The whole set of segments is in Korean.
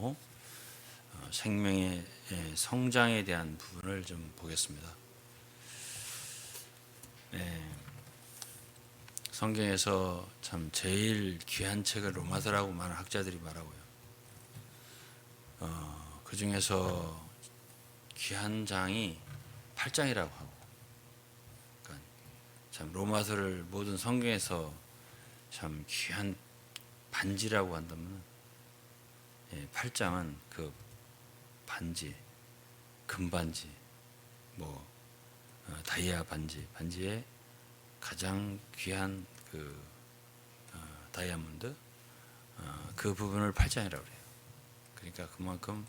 하고 생명의 성장에 대한 부분을 좀 보겠습니다. 성경에서 참 제일 귀한 책을 로마서라고 많은 학자들이 말하고요. 그 중에서 귀한 장이 8장이라고 하고, 그러니까 참 로마서를 모든 성경에서 참 귀한 반지라고 한다면 8장은 그 반지, 금반지, 다이아 반지에 가장 귀한 그 다이아몬드 그 부분을 8장이라고 그래요. 그러니까 그만큼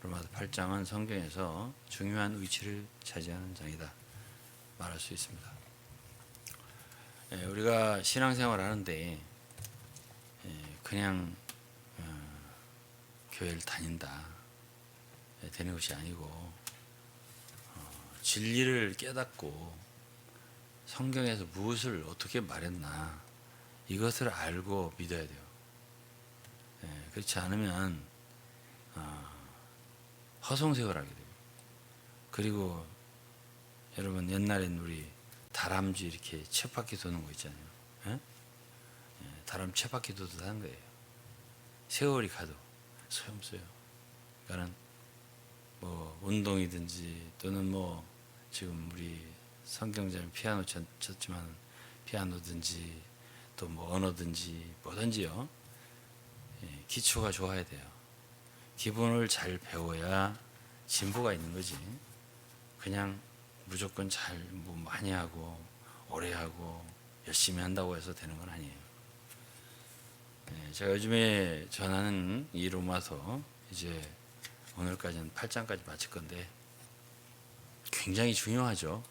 로마서 8장은 성경에서 중요한 위치를 차지하는 장이다 말할 수 있습니다. 우리가 신앙생활 하는데 그냥 교회를 다닌다 되는 것이 아니고 진리를 깨닫고 성경에서 무엇을 어떻게 말했나 이것을 알고 믿어야 돼요. 그렇지 않으면 허송세월하게 돼요. 그리고 여러분 옛날엔 우리 다람쥐 이렇게 쳇바퀴 도는 거 있잖아요. 다람쥐 쳇바퀴 도듯 하는 거예요. 세월이 가도 소용없어요. 그러니까 운동이든지 또는 지금 우리 성경자는 피아노 쳤지만 피아노든지 또 언어든지 뭐든지요. 기초가 좋아야 돼요. 기본을 잘 배워야 진보가 있는 거지. 그냥 무조건 잘 많이 하고 오래 하고 열심히 한다고 해서 되는 건 아니에요. 제가 요즘에 전하는 이 로마서 이제 오늘까지는 8장까지 마칠 건데 굉장히 중요하죠.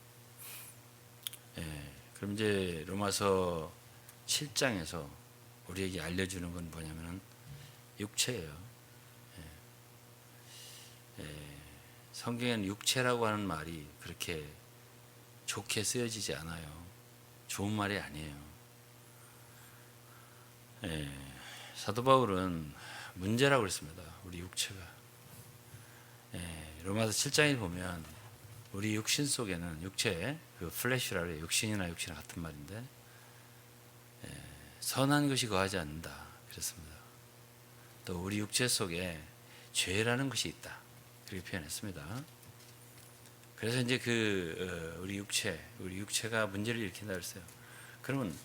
그럼 이제 로마서 7장에서 우리에게 알려주는 건 뭐냐면은 육체예요. 성경에는 육체라고 하는 말이 그렇게 좋게 쓰여지지 않아요. 좋은 말이 아니에요. 사도 바울은 문제라고 그랬습니다. 우리 육체가. 로마서 7장에 보면 우리 육신 속에는 육체, 그 플래시라고 해요. 육신이나 같은 말인데 선한 것이 거하지 않는다 그랬습니다. 또 우리 육체 속에 죄라는 것이 있다 그렇게 표현했습니다. 그래서 이제 우리 육체가 문제를 일으킨다 그랬어요. 그러면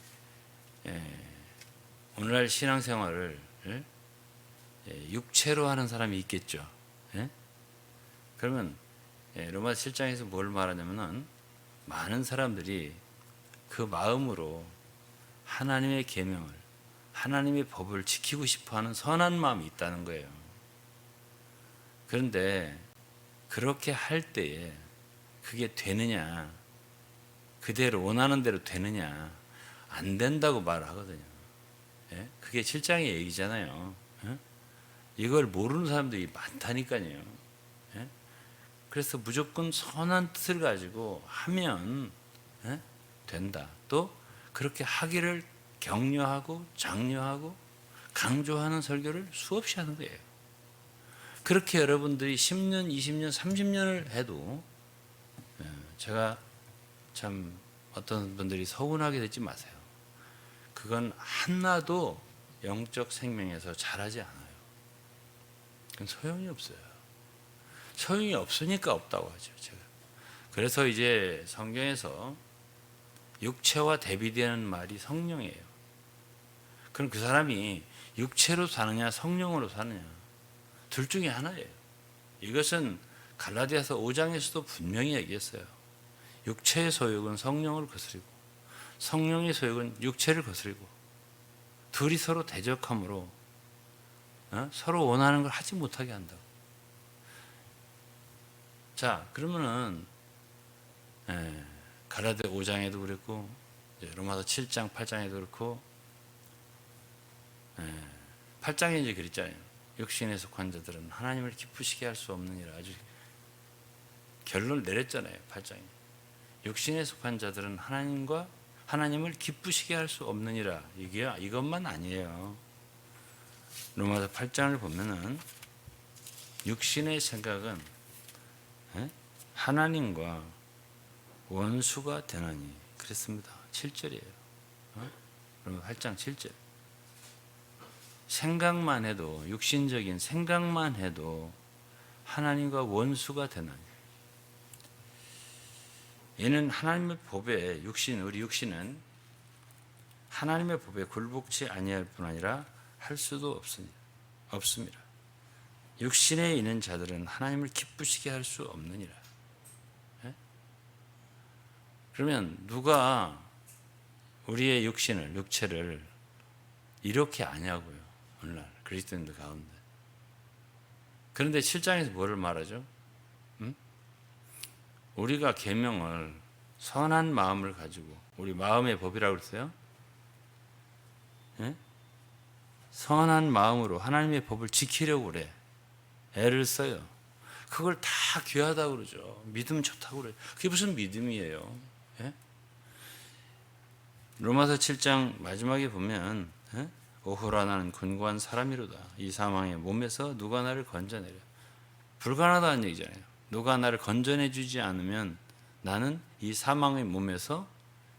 오늘날 신앙생활을 육체로 하는 사람이 있겠죠. 그러면 로마서 7장에서 뭘 말하냐면은 많은 사람들이 그 마음으로 하나님의 계명을, 하나님의 법을 지키고 싶어하는 선한 마음이 있다는 거예요. 그런데 그렇게 할 때에 그게 되느냐, 그대로 원하는 대로 되느냐, 안 된다고 말하거든요. 그게 7장의 얘기잖아요. 이걸 모르는 사람들이 많다니까요. 그래서 무조건 선한 뜻을 가지고 하면 된다. 또 그렇게 하기를 격려하고 장려하고 강조하는 설교를 수없이 하는 거예요. 그렇게 여러분들이 10년, 20년, 30년을 해도 제가 참 어떤 분들이 서운하게 듣지 마세요. 그건 하나도 영적 생명에서 자라지 않아요. 그건 소용이 없어요. 소용이 없으니까 없다고 하죠. 제가. 그래서 이제 성경에서 육체와 대비되는 말이 성령이에요. 그럼 그 사람이 육체로 사느냐 성령으로 사느냐 둘 중에 하나예요. 이것은 갈라디아서 5장에서도 분명히 얘기했어요. 육체의 소욕은 성령을 거스리고 성령의 소욕은 육체를 거스리고 둘이 서로 대적함으로 서로 원하는 걸 하지 못하게 한다고. 자, 그러면은 갈라디아 5장에도 그랬고 로마서 7장, 8장에도 그렇고 8장에 이제 그랬잖아요. 육신에 속한 자들은 하나님을 기쁘시게 할 수 없느니라 아주 결론을 내렸잖아요. 8장에. 육신에 속한 자들은 하나님을 기쁘시게 할 수 없느니라. 이것만 아니에요. 로마서 8장을 보면은 육신의 생각은 하나님과 원수가 되나니 그랬습니다. 7절이에요. 그러면 8장 7절. 생각만 해도 육신적인 생각만 해도 하나님과 원수가 되나니. 이는 하나님의 법에 우리 육신은 하나님의 법에 굴복치 아니할 뿐 아니라 할 수도 없습니다. 육신에 있는 자들은 하나님을 기쁘시게 할 수 없느니라. 그러면 누가 우리의 육체를 이렇게 아냐고요. 오늘날 그리스도인들 가운데. 그런데 7장에서 뭐를 말하죠? 우리가 계명을 선한 마음을 가지고, 우리 마음의 법이라고 그랬어요. 선한 마음으로 하나님의 법을 지키려고 그래. 애를 써요. 그걸 다 귀하다고 그러죠. 믿음 좋다고 그래요. 그게 무슨 믿음이에요? 로마서 7장 마지막에 보면 오호라 나는 곤고한 사람이로다. 이 사망의 몸에서 누가 나를 건져내려. 불가능하다는 얘기잖아요. 누가 나를 건져내 주지 않으면 나는 이 사망의 몸에서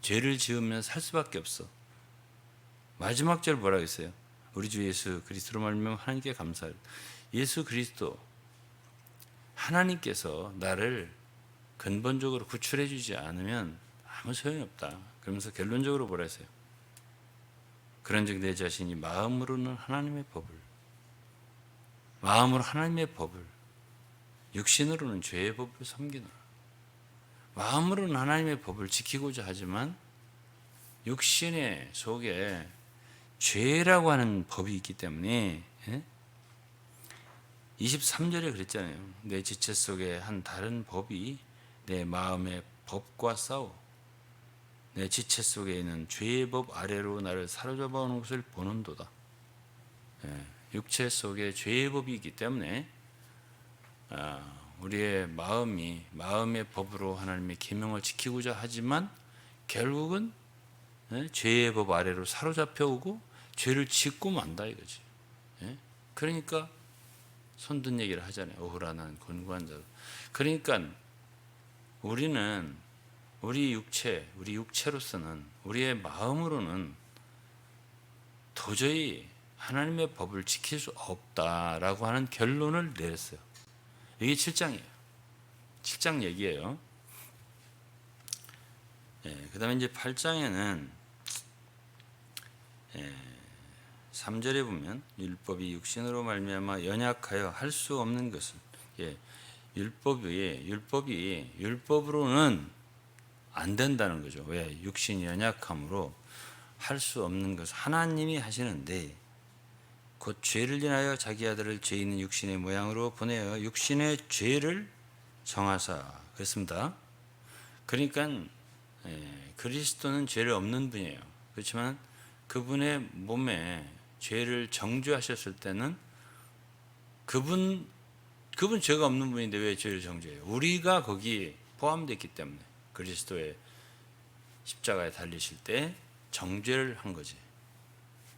죄를 지으면 살 수밖에 없어. 마지막 절 뭐라고 했어요? 우리 주 예수 그리스도로 말미암아 하나님께 감사를. 예수 그리스도 하나님께서 나를 근본적으로 구출해 주지 않으면 아무 소용이 없다. 그러면서 결론적으로 뭐라 했어요? 그런즉 내 자신이 마음으로는 하나님의 법을 육신으로는 죄의 법을 섬기노라. 마음으로는 하나님의 법을 지키고자 하지만 육신의 속에 죄라고 하는 법이 있기 때문에 23절에 그랬잖아요. 내 지체 속에 한 다른 법이 내 마음의 법과 싸워 내 지체 속에 있는 죄의 법 아래로 나를 사로잡아 오는 것을 보는도다. 육체 속에 죄의 법이 있기 때문에 우리의 마음의 법으로 하나님의 계명을 지키고자 하지만 결국은 죄의 법 아래로 사로잡혀 오고 죄를 짓고 만다 이거지. 그러니까 손든 얘기를 하잖아요. 오호라 나는 곤고한 자. 그러니까 우리는 우리 육체로서는 우리의 마음으로는 도저히 하나님의 법을 지킬 수 없다라고 하는 결론을 내렸어요. 이게 7장이에요. 7장 얘기예요. 그 다음에 이제 8장에는 3절에 보면 율법이 육신으로 말미암아 연약하여 할 수 없는 것을 율법으로는 안 된다는 거죠. 왜? 육신이 연약함으로 할 수 없는 것을 하나님이 하시는데 곧 죄를 인하여 자기 아들을 죄 있는 육신의 모양으로 보내어 육신의 죄를 정하사 그랬습니다. 그러니까 그리스도는 죄를 없는 분이에요. 그렇지만 그분의 몸에 죄를 정죄하셨을 때는 그분 죄가 없는 분인데 왜 죄를 정죄해요? 우리가 거기 포함되어 있기 때문에 그리스도의 십자가에 달리실 때 정죄를 한 거지.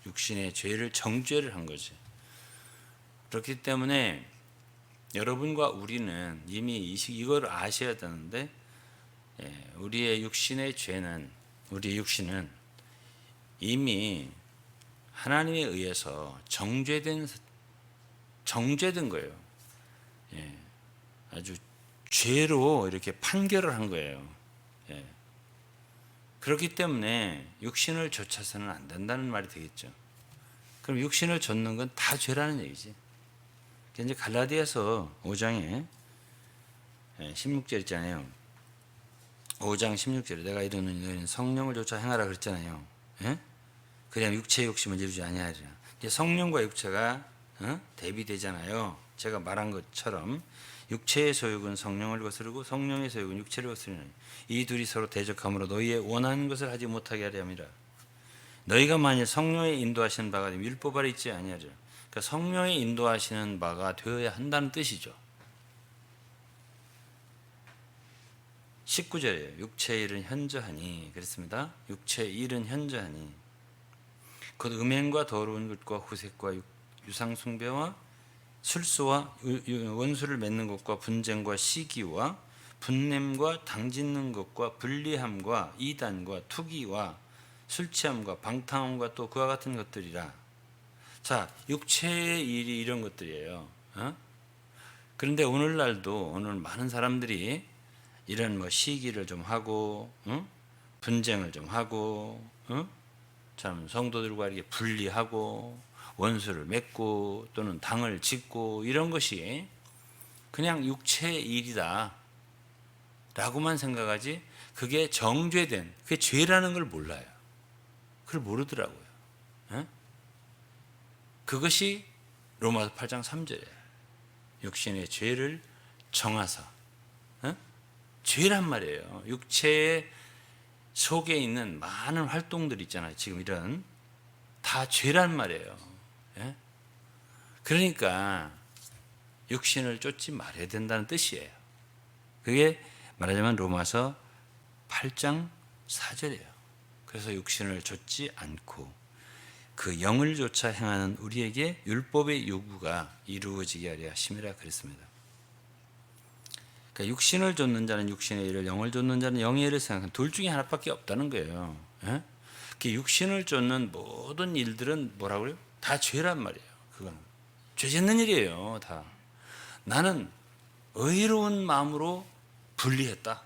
육신의 죄를 정죄를 한 거지. 그렇기 때문에 여러분과 우리는 이미 이걸 아셔야 되는데 우리의 육신의 죄는 우리 육신은 이미 하나님에 의해서 정죄된 거예요. 아주 죄로 이렇게 판결을 한 거예요. 그렇기 때문에 육신을 좇아서는 안 된다는 말이 되겠죠. 그럼 육신을 좇는 건 다 죄라는 얘기지. 이제 갈라디아서 5장에 16절 있잖아요. 5장 16절에 내가 이르노니 너희는 성령을 좇아 행하라 그랬잖아요. 그냥 육체의 욕심을 이루지 아니하리라. 이제 성령과 육체가 대비되잖아요. 제가 말한 것처럼 육체의 소욕은 성령을 거스르고 성령의 소욕은 육체를 거스르니 이 둘이 서로 대적함으로 너희의 원하는 것을 하지 못하게 하려 함이라. 너희가 만일 성령의 인도하시는 바가 되면 율법 아래 있지 아니하리라. 그러니까 성령의 인도하시는 바가 되어야 한다는 뜻이죠. 19절이에요. 육체의 일은 현저하니 그랬습니다. 육체의 일은 현저하니 곧 음행과 더러운 것과 후색과 유상 숭배와 술수와 원수를 맺는 것과 분쟁과 시기와 분냄과 당짓는 것과 불리함과 이단과 투기와 술 취함과 방탕함과 또 그와 같은 것들이라. 자, 육체의 일이 이런 것들이에요. 그런데 오늘날도 오늘 많은 사람들이 이런 뭐 시기를 좀 하고, 분쟁을 좀 하고, 참 성도들과 이렇게 분리하고 원수를 맺고 또는 당을 짓고 이런 것이 그냥 육체의 일이다 라고만 생각하지, 그게 정죄된, 그게 죄라는 걸 몰라요. 그걸 모르더라고요. 그것이 로마서 8장 3절에 육신의 죄를 정하사, 죄란 말이에요. 육체의 속에 있는 많은 활동들 있잖아요. 지금 이런 다 죄란 말이에요. 그러니까 육신을 쫓지 말아야 된다는 뜻이에요. 그게 말하자면 로마서 8장 4절이에요. 그래서 육신을 쫓지 않고 그 영을 쫓아 행하는 우리에게 율법의 요구가 이루어지게 하려 하심이라 그랬습니다. 그러니까 육신을 쫓는 자는 육신의 일을, 영을 쫓는 자는 영의 일을 생각하는, 둘 중에 하나밖에 없다는 거예요. 육신을 쫓는 모든 일들은 뭐라고요? 다 죄란 말이에요. 그건 죄 짓는 일이에요. 다. 나는 의로운 마음으로 분리했다.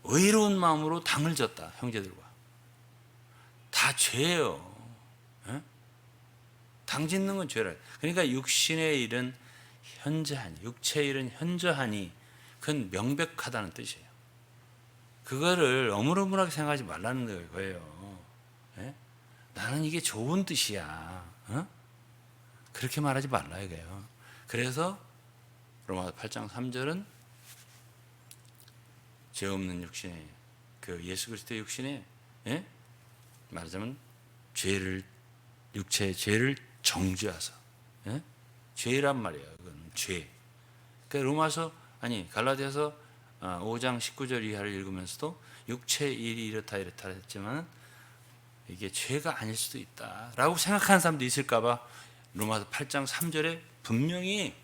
의로운 마음으로 당을 졌다. 형제들과. 다 죄예요. 당 짓는 건 죄라. 그러니까 육신의 일은 현저하니, 육체의 일은 현저하니, 그건 명백하다는 뜻이에요. 그거를 어물어물하게 생각하지 말라는 거예요. 나는 이게 좋은 뜻이야. 그렇게 말하지 말라 이거예요. 그래서 로마서 8장 3절은 죄 없는 육신에, 그 예수 그리스도의 육신에, 말하자면 육체의 죄를 정죄하사, 죄란 말이에요. 그건 죄. 그러니까 갈라디아서 5장 19절 이하를 읽으면서도 육체의 일이 이렇다 했지만 이게 죄가 아닐 수도 있다라고 생각하는 사람도 있을까봐 로마서 8장 3절에 분명히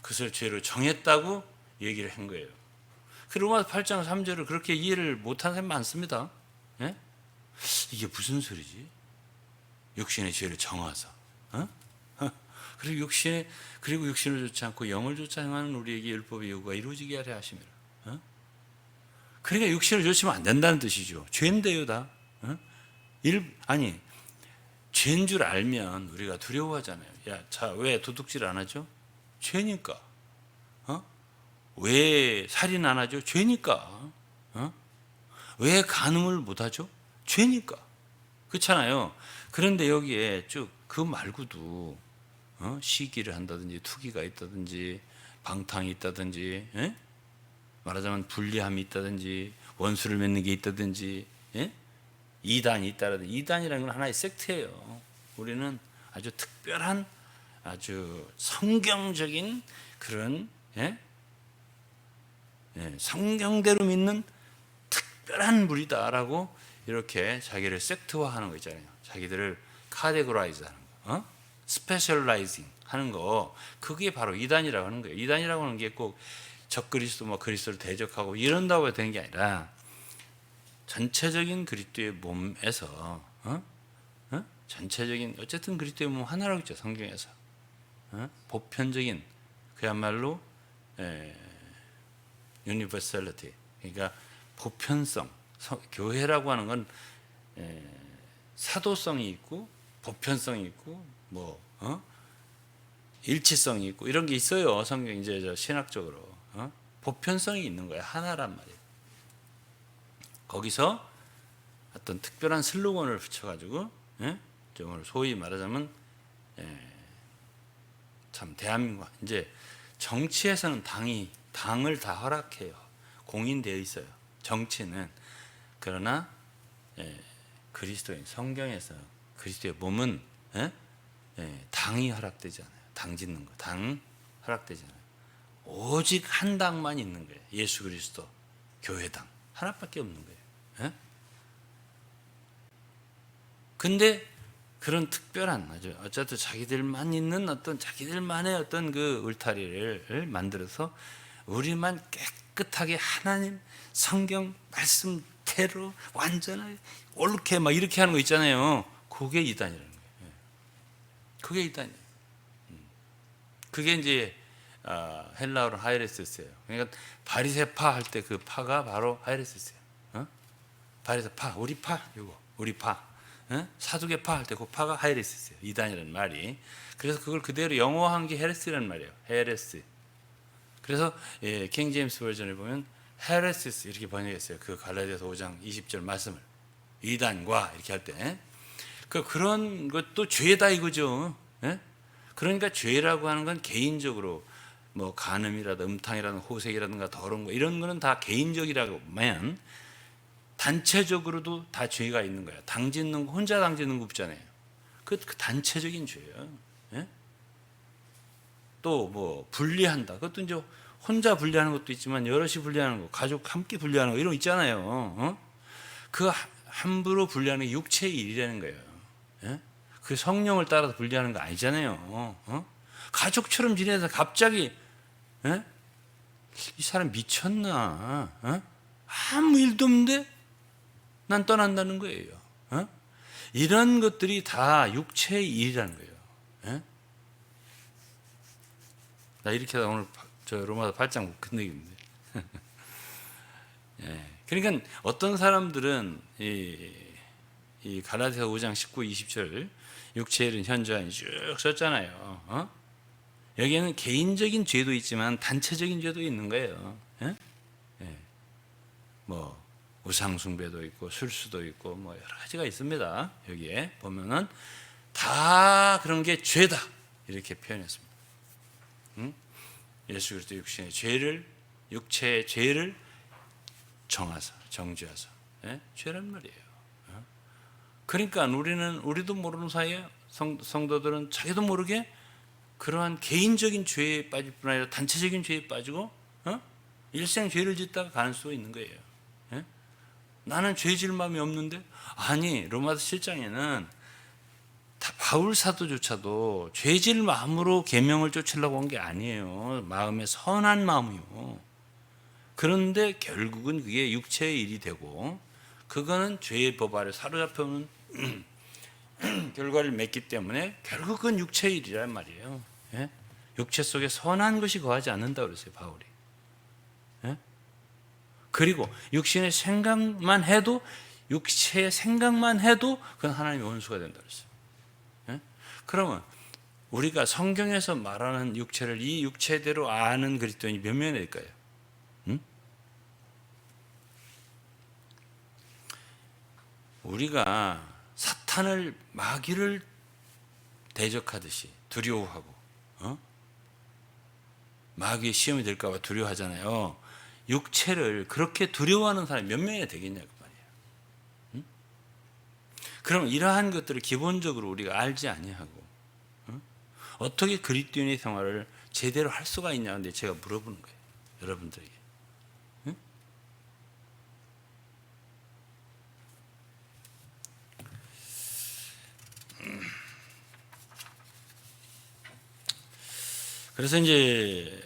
그것을 죄로 정했다고 얘기를 한 거예요. 그 로마서 8장 3절을 그렇게 이해를 못하는 사람이 많습니다. 이게 무슨 소리지? 육신의 죄를 정하사, 그리고 육신을 쫓지 않고 영을 쫓아 행하는 우리에게 율법의 요구가 이루어지게 하려 하심이라. 그러니까 육신을 쫓으면 안 된다는 뜻이죠. 죄인데요, 다. 죄인 줄 알면 우리가 두려워하잖아요. 왜 도둑질 안 하죠? 죄니까. 왜 살인 안 하죠? 죄니까. 왜 간음을 못 하죠? 죄니까. 그렇잖아요. 그런데 여기에 쭉 그 말고도 시기를 한다든지 투기가 있다든지 방탕이 있다든지, 말하자면 불리함이 있다든지 원수를 맺는 게 있다든지, 이단이 있다든지. 이단이라는 건 하나의 섹트예요. 우리는 아주 특별한, 아주 성경적인 그런, 성경대로 믿는 특별한 무리다라고 이렇게 자기를 섹트화하는 거 있잖아요. 자기들을 카테고라이즈하는 거, 스페셜라이징 하는 거, 그게 바로 이단이라고 하는 거예요. 이단이라고 하는 게 꼭 적그리스도, 그리스도를 대적하고 이런다고 되는 게 아니라 전체적인 그리스도의 몸에서, 전체적인, 어쨌든 그리스도의 몸 하나라고 했죠, 성경에서. 보편적인, 그야말로 유니버설리티, 그러니까 보편성. 교회라고 하는 건 사도성이 있고 보편성이 있고 일치성이 있고 이런 게 있어요. 성경 이제 신학적으로 보편성이 있는 거예요. 하나란 말이에요. 거기서 어떤 특별한 슬로건을 붙여가지고, 좀 소위 말하자면, 참 대한민국 이제 정치에서는 당을 다 허락해요. 공인되어 있어요. 정치는. 그러나 그리스도인 성경에서 그리스도의 몸은 당이 허락되지 않아요. 당 짓는 거, 당 허락되지 않아요. 오직 한 당만 있는 거예요. 예수 그리스도 교회당 하나밖에 없는 거예요. 근데 그런 특별한 아주 어쨌든 자기들만 있는 어떤 자기들만의 어떤 그 울타리를 만들어서 우리만 깨끗하게 하나님 성경 말씀대로 완전하게 옳게 막 이렇게 하는 거 있잖아요. 그게 이단이라는 거예요. 그게 이단이에요. 그게 이제 헬라어로 하이레스였어요. 그러니까 바리새파 할 때 그 파가 바로 하이레스였어요. 바리새파, 우리 파, 이거 우리 파. 사두개파 할 때 그 파가 하이레스였어요. 이단이라는 말이. 그래서 그걸 그대로 영어한 게 헤레스라는 말이에요. 헤레스. 그래서 킹 제임스 버전에 보면 헤레시스 이렇게 번역했어요. 그 갈라디아서 5장 20절 말씀을 이단과 이렇게 할 때 그런 것도 죄다 이거죠. 그러니까 죄라고 하는 건 개인적으로 뭐 간음이라든가 음탕이라든가 호색이라든가 더러운 거 이런 거는 다 개인적이라고만 단체적으로도 다 죄가 있는 거야. 당 짓는 거 혼자 당 짓는 거 없잖아요. 그 단체적인 죄예요. 또 뭐 분리한다. 그것도 이제 혼자 분리하는 것도 있지만 여럿이 분리하는 거, 가족 함께 분리하는 거 이런 거 있잖아요. 그 함부로 분리하는 게 육체의 일이라는 거예요. 그 성령을 따라서 분리하는 거 아니잖아요. 가족처럼 지내서 갑자기 이 사람 미쳤나? 아무 일도 없는데 난 떠난다는 거예요. 이런 것들이 다 육체의 일이라는 거예요. 나 이렇게 하다 오늘 저 로마서 8장 못 끝내겠는데. 그러니까 어떤 사람들은 이 갈라디아서 5장 19, 20절 육체의 일은 현저하니 쭉 썼잖아요. 여기에는 개인적인 죄도 있지만 단체적인 죄도 있는 거예요. 뭐 우상 숭배도 있고 술수도 있고 뭐 여러 가지가 있습니다. 여기에 보면은 다 그런 게 죄다 이렇게 표현했습니다. 예수 그리스도 육신의 죄를 육체의 죄를 정하사 정죄하사 죄란 말이에요. 그러니까 우리도 모르는 사이에 성도들은 자기도 모르게 그러한 개인적인 죄에 빠질 뿐 아니라 단체적인 죄에 빠지고 일생 죄를 짓다가 가는 수가 있는 거예요. 나는 죄 질 마음이 없는데 아니 로마서 7장에는 바울 사도조차도 죄질 마음으로 계명을 쫓으려고 한 게 아니에요. 마음의 선한 마음이요. 그런데 결국은 그게 육체의 일이 되고 그거는 죄의 법 아래 사로잡혀오는 결과를 맺기 때문에 결국은 육체의 일이란 말이에요. 육체 속에 선한 것이 거하지 않는다고 그랬어요, 바울이. 그리고 육신의 생각만 해도 육체의 생각만 해도 그건 하나님의 원수가 된다고 그랬어요. 그러면 우리가 성경에서 말하는 육체를 이 육체대로 아는 그리스도인이 몇 명이 될까요? 우리가 사탄을 마귀를 대적하듯이 두려워하고 마귀의 시험이 될까 봐 두려워하잖아요. 육체를 그렇게 두려워하는 사람이 몇 명이나 되겠냐고 말이에요. 그럼 이러한 것들을 기본적으로 우리가 알지 아니하고 어떻게 그리스도인의 생활을 제대로 할 수가 있냐 근데 제가 물어보는 거예요. 여러분들에게. 그래서 이제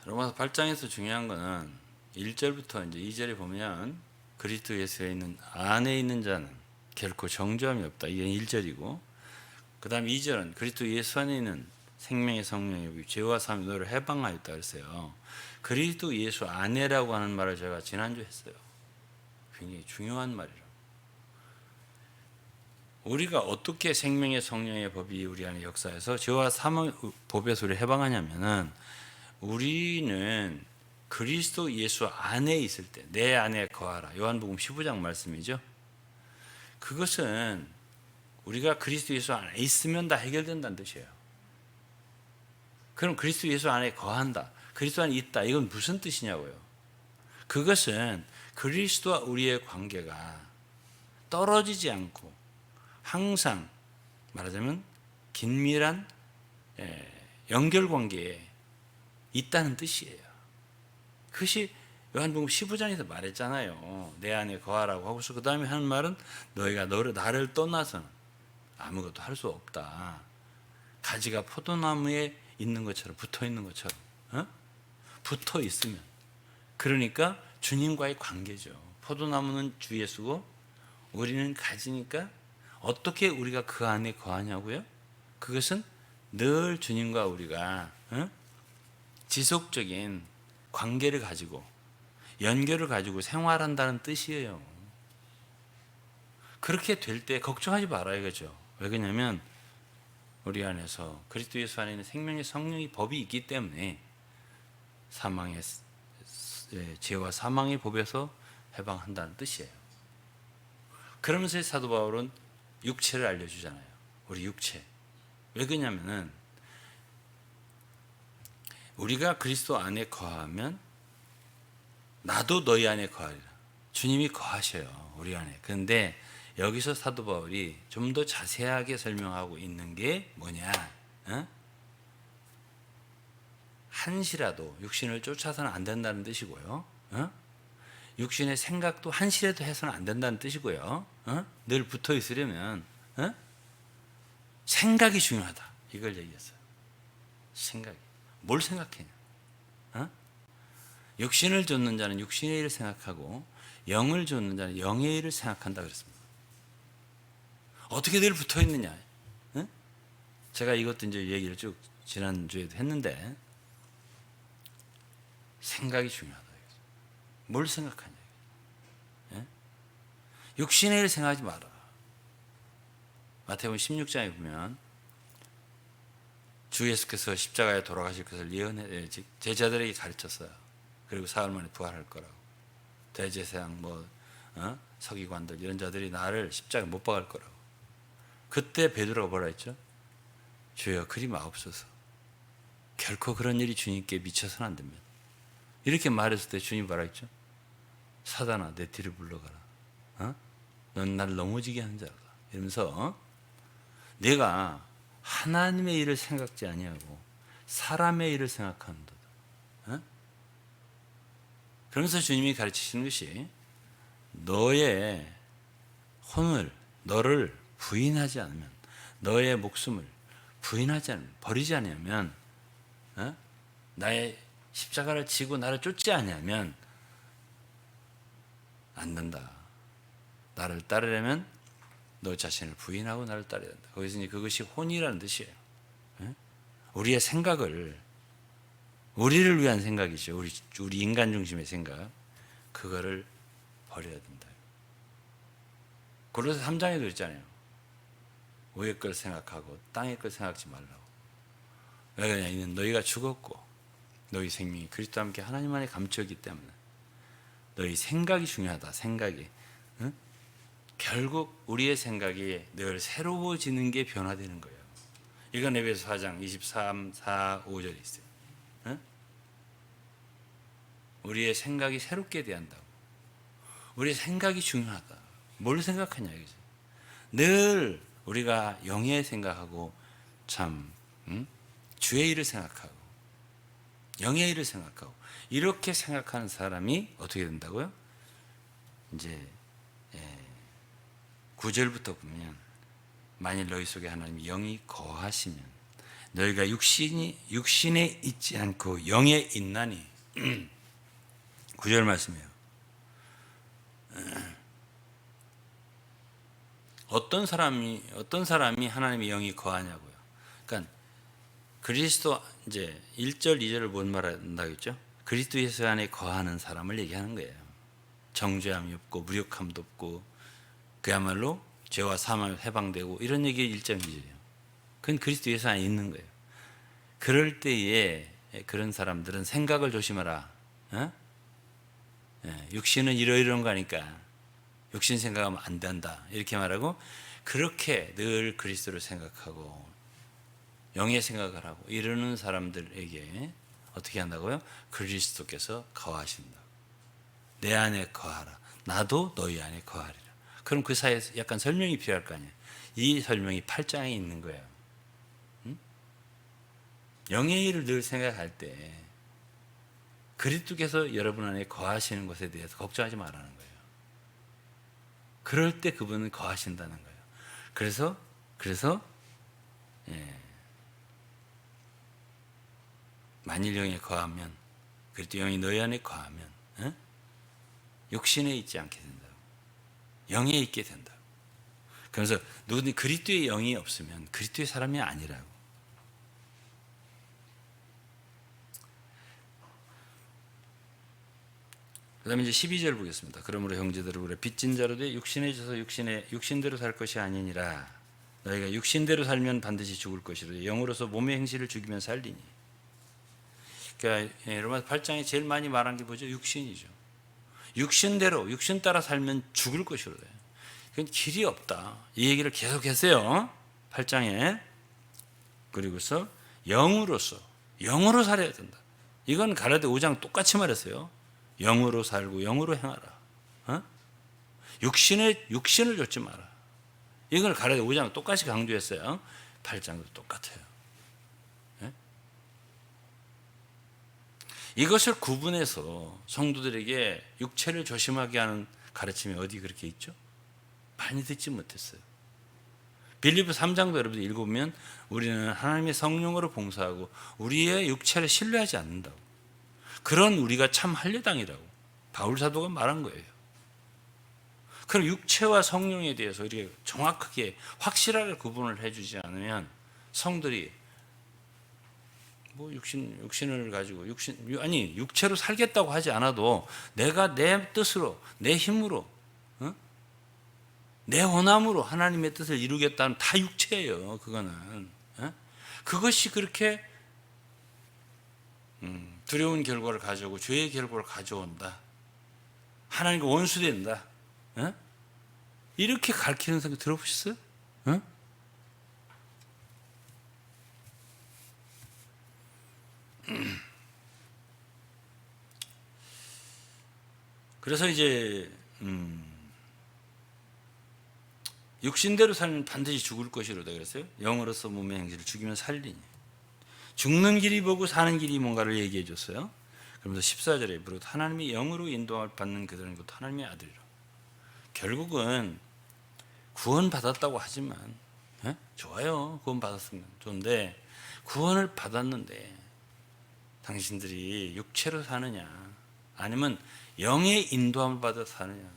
로마서 8장에서 중요한 거는 1절부터 이제 2절에 보면 그리스도 예수에 있는 안에 있는 자는 결코 정죄함이 없다. 이게 1절이고 그 다음 2절은 그리스도 예수 안에 있는 생명의 성령이 죄와 사함의 너를 해방하였다 그랬어요. 그리스도 예수 안에라고 하는 말을 제가 지난주에 했어요. 굉장히 중요한 말이라고. 우리가 어떻게 생명의 성령의 법이 우리 안에 역사해서 죄와 사함의 법에서 우리를 해방하냐면은 우리는 그리스도 예수 안에 있을 때 내 안에 거하라. 요한복음 15장 말씀이죠. 그것은 우리가 그리스도 예수 안에 있으면 다 해결된다는 뜻이에요. 그럼 그리스도 예수 안에 거한다. 그리스도 안에 있다. 이건 무슨 뜻이냐고요. 그것은 그리스도와 우리의 관계가 떨어지지 않고 항상 말하자면 긴밀한 연결관계에 있다는 뜻이에요. 그것이 요한복음 15장에서 말했잖아요. 내 안에 거하라고 하고서 그 다음에 하는 말은 너희가 나를 떠나서는 아무것도 할 수 없다. 가지가 포도나무에 있는 것처럼 붙어 있는 것처럼 붙어 있으면 그러니까 주님과의 관계죠. 포도나무는 주 예수고 우리는 가지니까 어떻게 우리가 그 안에 거하냐고요? 그것은 늘 주님과 우리가 지속적인 관계를 가지고 연결을 가지고 생활한다는 뜻이에요. 그렇게 될 때 걱정하지 말아야 겠죠. 왜 그러냐면 우리 안에서 그리스도 예수 안에 있는 생명의 성령의 법이 있기 때문에 사망의 죄와 사망의 법에서 해방한다는 뜻이에요. 그러면서 사도 바울은 육체를 알려주잖아요. 우리 육체. 왜 그러냐면은 우리가 그리스도 안에 거하면 나도 너희 안에 거하리라. 주님이 거하셔요. 우리 안에. 그런데 여기서 사도 바울이 좀 더 자세하게 설명하고 있는 게 뭐냐? 한시라도 육신을 쫓아서는 안 된다는 뜻이고요. 육신의 생각도 한시라도 해서는 안 된다는 뜻이고요. 늘 붙어 있으려면 생각이 중요하다. 이걸 얘기했어요. 생각이. 뭘 생각해냐? 육신을 좇는 자는 육신의 일을 생각하고 영을 좇는 자는 영의 일을 생각한다 그랬습니다. 어떻게 늘 붙어 있느냐? 제가 이것도 이제 얘기를 쭉 지난주에도 했는데 생각이 중요하다. 뭘 생각하냐? 육신의 일을 생각하지 마라. 마태복음 16장에 보면 주 예수께서 십자가에 돌아가실 것을 예언해 제자들에게 가르쳤어요. 그리고 사흘 만에 부활할 거라고. 대제사장 서기관들 이런 자들이 나를 십자가에 못 박을 거라고. 그때 베드로가 뭐라 했죠? 주여 그리 마옵소서. 결코 그런 일이 주님께 미쳐서는 안 됩니다. 이렇게 말했을 때 주님 뭐라 했죠? 사단아 내 뒤를 물러가라. 넌 나를 넘어지게 하는 자다. 이러면서 내가 하나님의 일을 생각지 아니하고 사람의 일을 생각하는도다. 그러면서 주님이 가르치시는 것이 너의 혼을 너를 부인하지 않으면 너의 목숨을 부인하지 않으면 버리지 않으면 나의 십자가를 지고 나를 쫓지 않으면 안 된다. 나를 따르려면 너 자신을 부인하고 나를 따라야 된다. 거기서 이제 그것이 혼이라는 뜻이에요. 우리의 생각을 우리를 위한 생각이죠. 우리 인간 중심의 생각 그거를 버려야 된다. 고린도서 3장에도 있잖아요. 위의 걸 생각하고 땅의 걸 생각하지 말라고. 왜 그러냐? 이는 너희가 죽었고 너희 생명이 그리스도와 함께 하나님 안에 감춰있기 때문에 너희 생각이 중요하다. 생각이. 결국 우리의 생각이 늘 새로워지는 게 변화되는 거예요. 이건 에베소 4장 23, 4, 5절에 있어요. 우리의 생각이 새롭게 돼야 한다고. 우리의 생각이 중요하다. 뭘 생각하냐 이거죠. 늘 우리가 영의 생각하고 참 주의 일을 생각하고 영의 일을 생각하고 이렇게 생각하는 사람이 어떻게 된다고요? 이제 9절부터 보면 만일 너희 속에 하나님의 영이 거하시면 너희가 육신에 있지 않고 영에 있나니 9절 말씀이에요. 어떤 사람이 하나님의 영이 거하냐고요. 그러니까 그리스도 이제 1절, 2절을 못 말한다겠죠. 그리스도 예수 안에 거하는 사람을 얘기하는 거예요. 정죄함이 없고 무력함도 없고 그야말로 죄와 사망에 해방되고 이런 얘기 1절, 2절이에요. 그건 그리스도 예수 안에 있는 거예요. 그럴 때에 그런 사람들은 생각을 조심하라. 육신은 이러이러한 거니까 육신 생각하면 안 된다. 이렇게 말하고 그렇게 늘 그리스도를 생각하고 영의 생각을 하고 이러는 사람들에게 어떻게 한다고요? 그리스도께서 거하신다. 내 안에 거하라. 나도 너희 안에 거하리라. 그럼 그 사이에서 약간 설명이 필요할 거 아니에요. 이 설명이 8장에 있는 거예요. 영의 일을 늘 생각할 때 그리스도께서 여러분 안에 거하시는 것에 대해서 걱정하지 말라는 거예요. 그럴 때 그분은 거하신다는 거예요. 그래서 만일 영에 거하면, 그리스도 영이 너희 안에 거하면 육신에 있지 않게 된다고. 영에 있게 된다고. 그래서 누구든 그리스도의 영이 없으면 그리스도의 사람이 아니라고. 그 다음에 이제 12절 보겠습니다. 그러므로 형제들을 우리 빚진 자로 돼 육신에 져서 육신대로 살 것이 아니니라. 너희가 육신대로 살면 반드시 죽을 것이로 영으로서 몸의 행실을 죽이면 살리니. 그러니까 로마서 8장에 제일 많이 말한 게 뭐죠? 육신이죠. 육신대로, 육신 따라 살면 죽을 것이로 돼요. 그건 길이 없다. 이 얘기를 계속 했어요. 8장에. 그리고서 영으로 살아야 된다. 이건 가라데 5장 똑같이 말했어요. 영으로 살고 영으로 행하라. 육신을 좇지 마라. 이걸 가라데 5장 똑같이 강조했어요. 8장도 똑같아요. 이것을 구분해서 성도들에게 육체를 조심하게 하는 가르침이 어디 그렇게 있죠? 많이 듣지 못했어요. 빌립보 3장도 여러분들 읽어보면 우리는 하나님의 성령으로 봉사하고 우리의 육체를 신뢰하지 않는다고. 그런 우리가 참 할례당이라고 바울 사도가 말한 거예요. 그럼 육체와 성령에 대해서 이렇게 정확하게 확실하게 구분을 해주지 않으면 성들이 뭐 육신을 가지고 육체로 살겠다고 하지 않아도 내가 내 뜻으로 내 힘으로 내 원함으로 하나님의 뜻을 이루겠다는 다 육체예요. 그거는 그것이 그렇게 두려운 결과를 가져오고 죄의 결과를 가져온다. 하나님과 원수된다. 이렇게 가르치는 생각 들어보셨어요? 그래서 이제 육신대로 살면 반드시 죽을 것이로다 그랬어요. 영으로서 몸의 행실을 죽이면 살리니. 죽는 길이 뭐고 사는 길이 뭔가를 얘기해 줬어요. 그러면서 14절에 무릇 하나님이 영으로 인도함을 받는 그들은 곧 하나님의 아들이라. 결국은 구원 받았다고 하지만 좋아요. 구원 받았으면 좋은데 구원을 받았는데 당신들이 육체로 사느냐 아니면 영의 인도함을 받아 사느냐.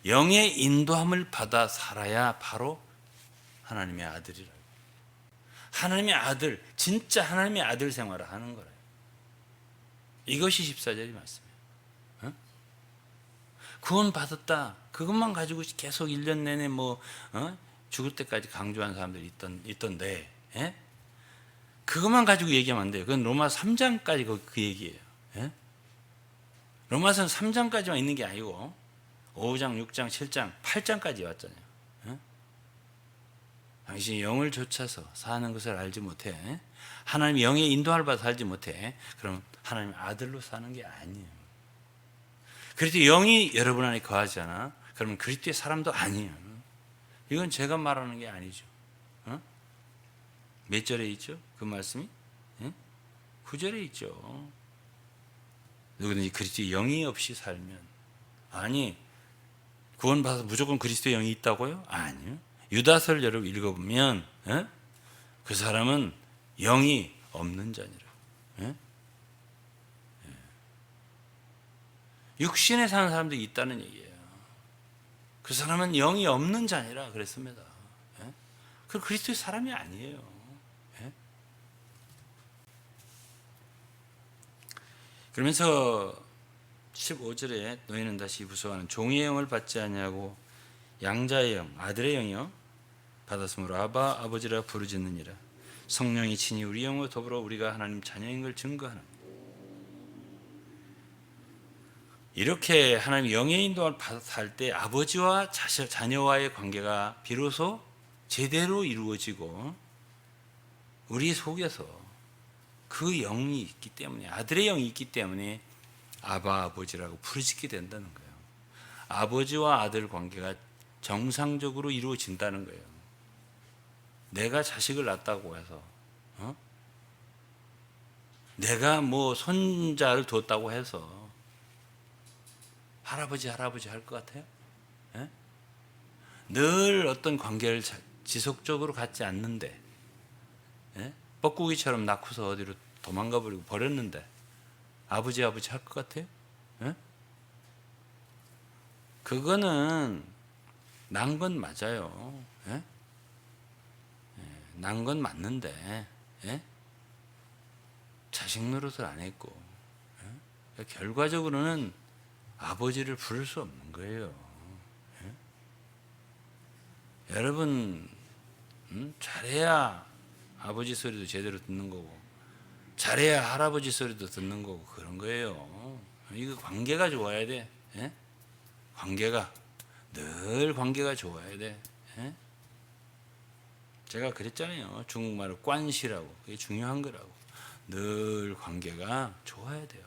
영의 인도함을 받아 살아야 바로 하나님의 아들이라고. 하나님의 아들, 진짜 하나님의 아들 생활을 하는 거래요. 이것이 14절이 말씀이에요. 구원 받았다. 그것만 가지고 계속 1년 내내 죽을 때까지 강조한 사람들이 있던데 그것만 가지고 얘기하면 안 돼요. 그건 로마 3장까지 그 얘기예요. 로마서는 3장까지만 있는 게 아니고 5장, 6장, 7장, 8장까지 왔잖아요. 당신이 영을 좇아서 사는 것을 알지 못해. 하나님 영의 인도함을 받아 살지 못해. 그럼 하나님 아들로 사는 게 아니에요. 그리스도 영이 여러분 안에 거하잖아. 그러면 그리스도의 사람도 아니에요. 이건 제가 말하는 게 아니죠. 몇 절에 있죠? 그 말씀이? 9절에 있죠. 누구든지 그리스도의 영이 없이 살면 아니 구원받아서 무조건 그리스도의 영이 있다고요? 아니요. 유다서를 여러분 읽어보면 그 사람은 영이 없는 자니라. 육신에 사는 사람들이 있다는 얘기예요. 그 사람은 영이 없는 자니라 그랬습니다. 그 그리스도의 사람이 아니에요. 그러면서 15절에 너희는 다시 부서하는 종의 영을 받지 아니하고 양자의 영, 아들의 영이요 받았으므로 아바 아버지라 부르짖느니라. 성령이 친히 우리 영과 더불어 우리가 하나님 자녀인 걸 증거하는. 이렇게 하나님 영의 인도를 받아 살 때 아버지와 자녀와의 관계가 비로소 제대로 이루어지고 우리 속에서 그 영이 있기 때문에 아들의 영이 있기 때문에 아바 아버지라고 부르짖게 된다는 거예요. 아버지와 아들 관계가 정상적으로 이루어진다는 거예요. 내가 자식을 낳았다고 해서 내가 뭐 손자를 뒀다고 해서 할아버지 할 것 같아요? 예? 늘 어떤 관계를 지속적으로 갖지 않는데, 예? 뻐꾸기처럼 낳고서 어디로 도망가 버리고 버렸는데 아버지 할 것 같아요? 예? 그거는 난 건 맞아요. 예? 난 건 맞는데, 예? 자식 노릇을 안 했고, 예? 결과적으로는 아버지를 부를 수 없는 거예요. 예? 여러분, 잘해야 아버지 소리도 제대로 듣는 거고, 잘해야 할아버지 소리도 듣는 거고, 그런 거예요. 이거 관계가 좋아야 돼. 예? 관계가 늘 관계가 좋아야 돼. 예? 제가 그랬잖아요. 중국말로 관시라고. 그게 중요한 거라고. 늘 관계가 좋아야 돼요.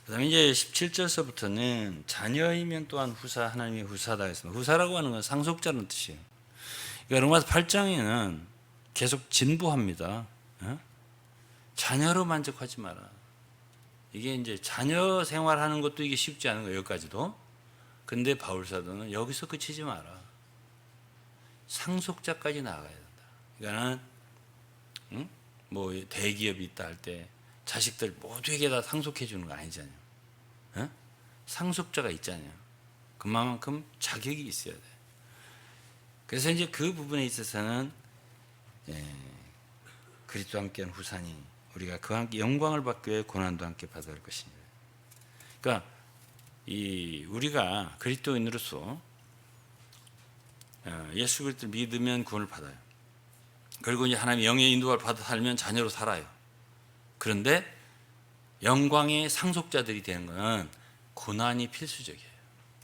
그 다음에 이제 17절서부터는 자녀이면 또한 후사, 하나님의 후사다 했습니다. 후사라고 하는 건 상속자라는 뜻이에요. 그러니까 로마서 8장에는 계속 진부합니다. 자녀로 만족하지 마라. 이게 이제 자녀 생활하는 것도 이게 쉽지 않은 거예요. 여기까지도. 근데 바울사도는 여기서 그치지 마라. 상속자까지 나가야 된다. 그러니까는 뭐 대기업이 있다 할 때 자식들 모두에게 다 상속해 주는 거 아니잖아요. 상속자가 있잖아요. 그만큼 자격이 있어야 돼. 그래서 이제 그 부분에 있어서는 그리스도와 함께한 후사니 우리가 그와 함께 영광을 받기 위해 고난도 함께 받아야 할 것이니. 그러니까 우리가 그리스도인으로서 예수 그리스도를 믿으면 구원을 받아요. 그리고 이제 하나님의 영의 인도를 받아 살면 자녀로 살아요. 그런데 영광의 상속자들이 되는 것은 고난이 필수적이에요.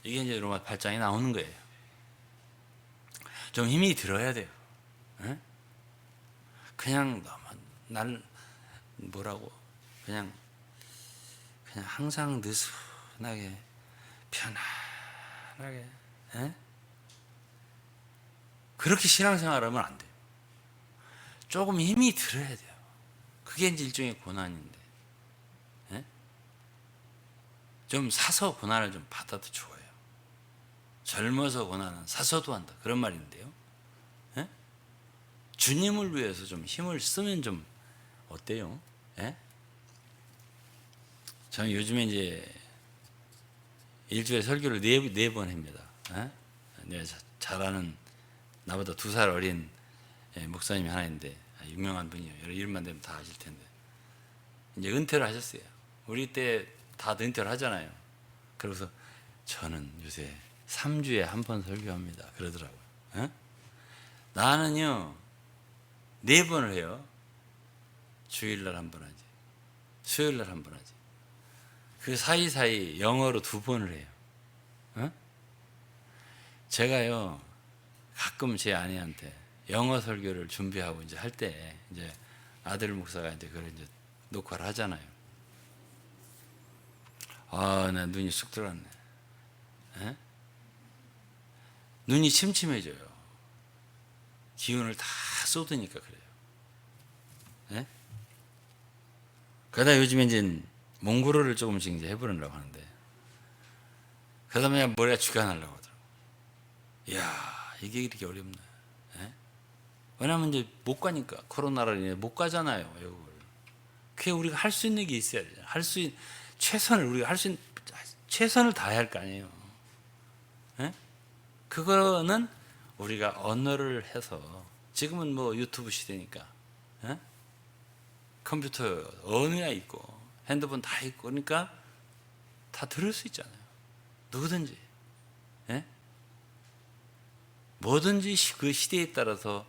이게 이제 로마 8장에 나오는 거예요. 좀 힘이 들어야 돼요. 그냥 너무 날 뭐라고 그냥 항상 느슨하게 편안하게 그렇게 신앙생활하면 안 돼요. 조금 힘이 들어야 돼요. 그게 이제 일종의 고난인데 좀 사서 고난을 좀 받아도 좋아요. 젊어서 고난은 사서도 한다 그런 말인데요. 주님을 위해서 좀 힘을 쓰면 좀 어때요? 저는 요즘에 이제 일주일에 설교를 네 번 합니다. 내가 잘 아는 나보다 2살 어린 목사님이 하나 있는데 유명한 분이에요. 이름만 되면 다 아실 텐데 이제 은퇴를 하셨어요. 우리 때 다들 은퇴를 하잖아요. 그래서 저는 요새 3주에 한 번 설교합니다. 그러더라고요. 나는요 4번을 해요. 주일날 한 번 하지, 수요일날 한 번 하지. 그 사이사이 영어로 2번을 해요. 제가요 가끔 제 아내한테 영어 설교를 준비하고 이제 할 때 이제 아들 목사가 이제 그걸 이제 녹화를 하잖아요. 나 눈이 쑥 들어갔네. 눈이 침침해져요. 기운을 다 쏟으니까 그래요. 그러다 요즘에 이제 몽골어를 조금씩 이제 해보려고 하는데, 그러다 그냥 머리가 쥐가 날라고 하더라고. 이야, 이게 이렇게 어렵네. 왜냐하면 이제 못 가니까, 코로나로 인해 못 가잖아요, 외국을. 그게 우리가 할 수 있는 게 있어야 돼요. 최선을, 우리가 최선을 다해야 할 거 아니에요. 그거는 우리가 언어를 해서, 지금은 뭐 유튜브 시대니까, 컴퓨터 언어가 있고, 핸드폰 다 있고, 그러니까 다 들을 수 있잖아요. 누구든지. 뭐든지 그 시대에 따라서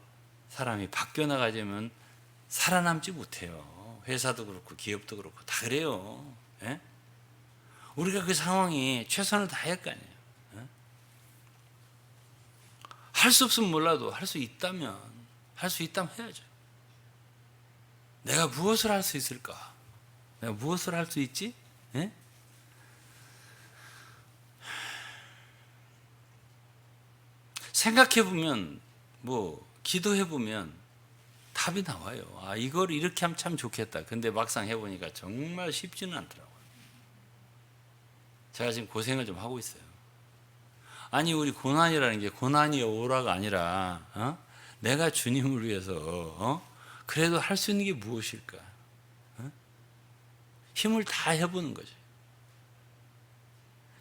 사람이 바뀌어 나가자면 살아남지 못해요. 회사도 그렇고 기업도 그렇고 다 그래요. 우리가 그 상황에 최선을 다해야 할 거 아니에요. 할 수 없으면 몰라도 할 수 있다면 해야죠. 내가 무엇을 할 수 있을까? 내가 무엇을 할 수 있지? 생각해보면, 기도해보면 답이 나와요. 아, 이걸 이렇게 하면 참 좋겠다. 근데 막상 해보니까 정말 쉽지는 않더라고요. 제가 지금 고생을 좀 하고 있어요. 아니, 우리 고난이라는 게 고난이 오라가 아니라 내가 주님을 위해서 그래도 할 수 있는 게 무엇일까? 힘을 다 해보는 거죠.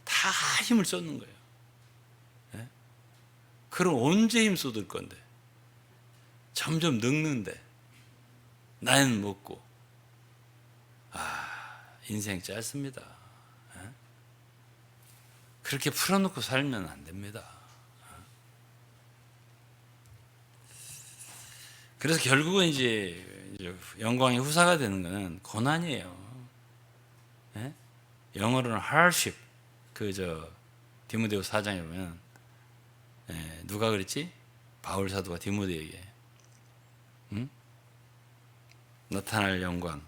다 힘을 쏟는 거예요. 예? 그럼 언제 힘 쏟을 건데? 점점 늙는데 나이는 먹고. 인생 짧습니다. 예? 그렇게 풀어놓고 살면 안 됩니다. 그래서 결국은 이제 영광의 후사가 되는 것은 고난이에요. 예? 영어로는 hardship. 디모데후 4장에 보면 누가 그랬지? 바울 사도가 디모데에게 나타날 영광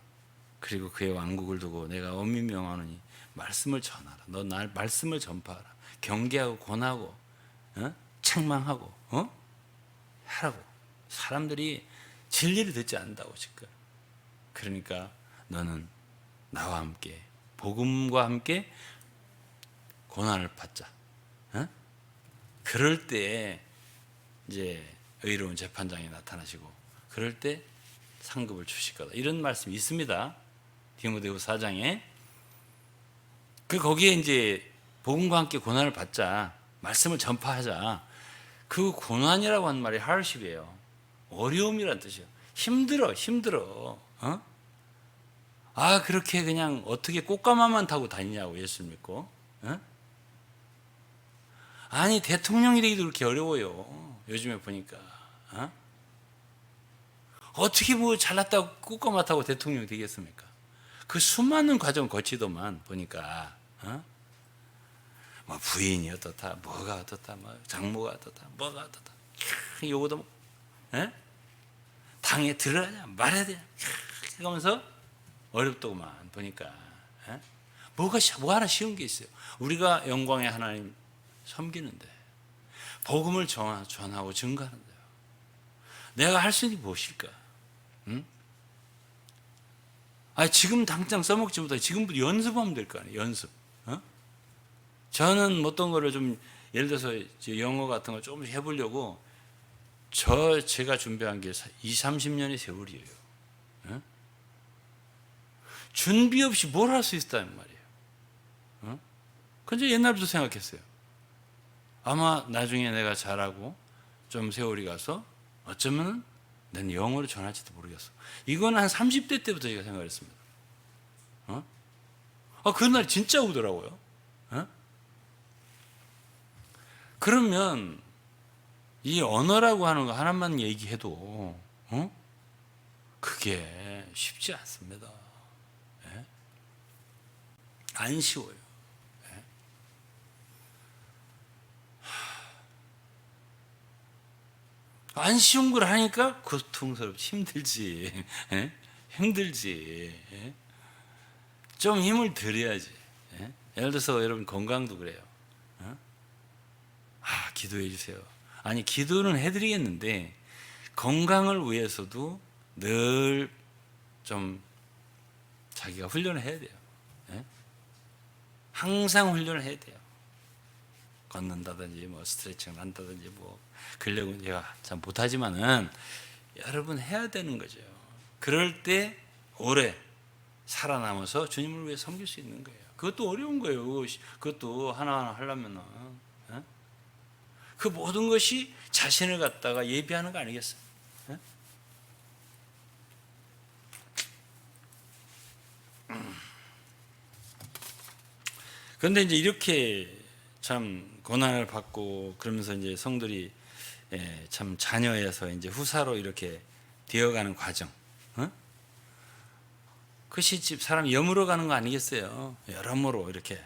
그리고 그의 왕국을 두고 내가 엄히 명하노니 말씀을 전하라. 너 날 말씀을 전파하라. 경계하고 권하고 책망하고 하라고. 사람들이 진리를 듣지 않는다고 지금. 그러니까 너는 나와 함께 복음과 함께 고난을 받자. 그럴 때 이제 의로운 재판장이 나타나시고 그럴 때 상급을 주실 거다. 이런 말씀이 있습니다. 디모데후 4장에. 거기에 이제 복음과 함께 고난을 받자. 말씀을 전파하자. 그 고난이라고 하는 말이 hardship이에요. 어려움이란 뜻이에요. 힘들어. 그렇게 그냥 어떻게 꽃가마만 타고 다니냐고 예수 믿고. 아니, 대통령이 되기도 그렇게 어려워요. 요즘에 보니까. 어떻게 뭐 잘났다고 꽃가마 타고 대통령이 되겠습니까? 그 수많은 과정 거치더만 보니까. 뭐 부인이 어떻다, 뭐가 어떻다, 뭐 장모가 어떻다, 뭐가 어떻다. 요거도 뭐, 당에 들어가냐, 말해야 되냐. 그러면서 어렵더구만 보니까. 뭐 하나 쉬운 게 있어요. 우리가 영광의 하나님 섬기는데 복음을 전하고 증거하는데요. 내가 할 수 있는 게 무엇일까? 지금 당장 써먹지 못하고 지금부터 연습하면 될 거 아니에요. 연습. 저는 어떤 거를 좀 예를 들어서 영어 같은 걸 조금씩 해보려고 제가 준비한 게 20-30년의 세월이에요. 준비 없이 뭘 할 수 있다는 말이에요. 근데 옛날부터 생각했어요. 아마 나중에 내가 잘하고 좀 세월이 가서 어쩌면 난 영어를 전할지도 모르겠어. 이건 한 30대 때부터 제가 생각했습니다. 그날 진짜 오더라고요. 그러면 이 언어라고 하는 거 하나만 얘기해도 그게 쉽지 않습니다. 안 쉬워요. 안 쉬운 걸 하니까 고통스럽지. 힘들지. 힘들지. 좀 힘을 들여야지. 예를 들어서 여러분 건강도 그래요. 기도해 주세요. 아니, 기도는 해드리겠는데 건강을 위해서도 늘 좀 자기가 훈련을 해야 돼요. 항상 훈련을 해야 돼요. 걷는다든지 뭐 스트레칭을 한다든지 뭐 근력은 제가 참 못하지만은 여러분 해야 되는 거죠. 그럴 때 오래 살아남아서 주님을 위해 섬길 수 있는 거예요. 그것도 어려운 거예요. 그것도 하나하나 하려면은 그 모든 것이 자신을 갖다가 예비하는 거 아니겠어요? 그런데 이제 이렇게 참 고난을 받고 그러면서 이제 성들이 참 자녀에서 이제 후사로 이렇게 되어가는 과정, 그것이 집 사람이 염으로 가는 거 아니겠어요? 여러모로 이렇게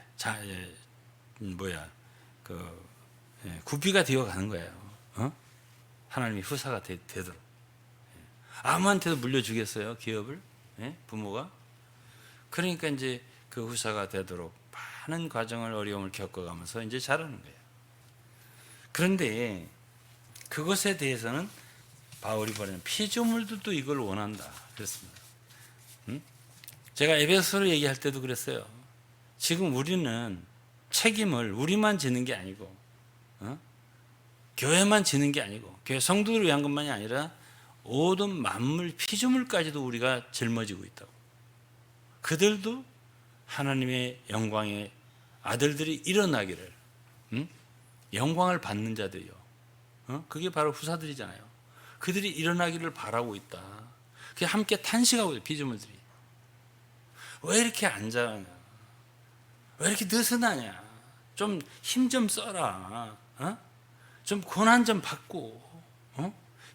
구비가 되어가는 거예요. 하나님이 후사가 되도록. 아무한테도 물려주겠어요, 기업을? 부모가? 그러니까 이제 그 후사가 되도록 많은 과정을 어려움을 겪어가면서 이제 자라는 거예요. 그런데 그것에 대해서는 바울이 말하는 피조물들도 이걸 원한다 그랬습니다. 제가 에베소서를 얘기할 때도 그랬어요. 지금 우리는 책임을 우리만 지는 게 아니고 교회만 지는 게 아니고 교회 성도들을 위한 것만이 아니라 모든 만물 피조물까지도 우리가 짊어지고 있다고. 그들도 하나님의 영광의 아들들이 일어나기를 영광을 받는 자들이요. 그게 바로 후사들이잖아요. 그들이 일어나기를 바라고 있다. 그게 함께 탄식하고 있어요. 피조물들이. 왜 이렇게 앉아냐? 왜 이렇게 느슨하냐? 좀 힘 좀 써라. 좀 고난 좀 받고.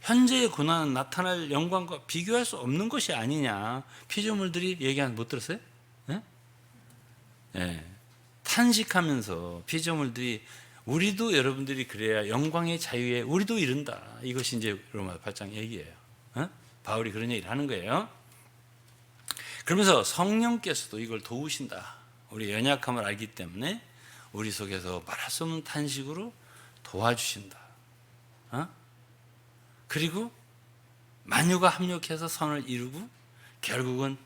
현재의 고난은 나타날 영광과 비교할 수 없는 것이 아니냐. 피조물들이 얘기하는 못 들었어요? 네. 탄식하면서 피조물들이 우리도 여러분들이 그래야 영광의 자유에 우리도 이른다. 이것이 이제 로마 8장 얘기예요. 바울이 그런 얘기를 하는 거예요. 그러면서 성령께서도 이걸 도우신다. 우리 연약함을 알기 때문에 우리 속에서 말할 수 없는 탄식으로 도와주신다. 그리고 만유가 합력해서 선을 이루고 결국은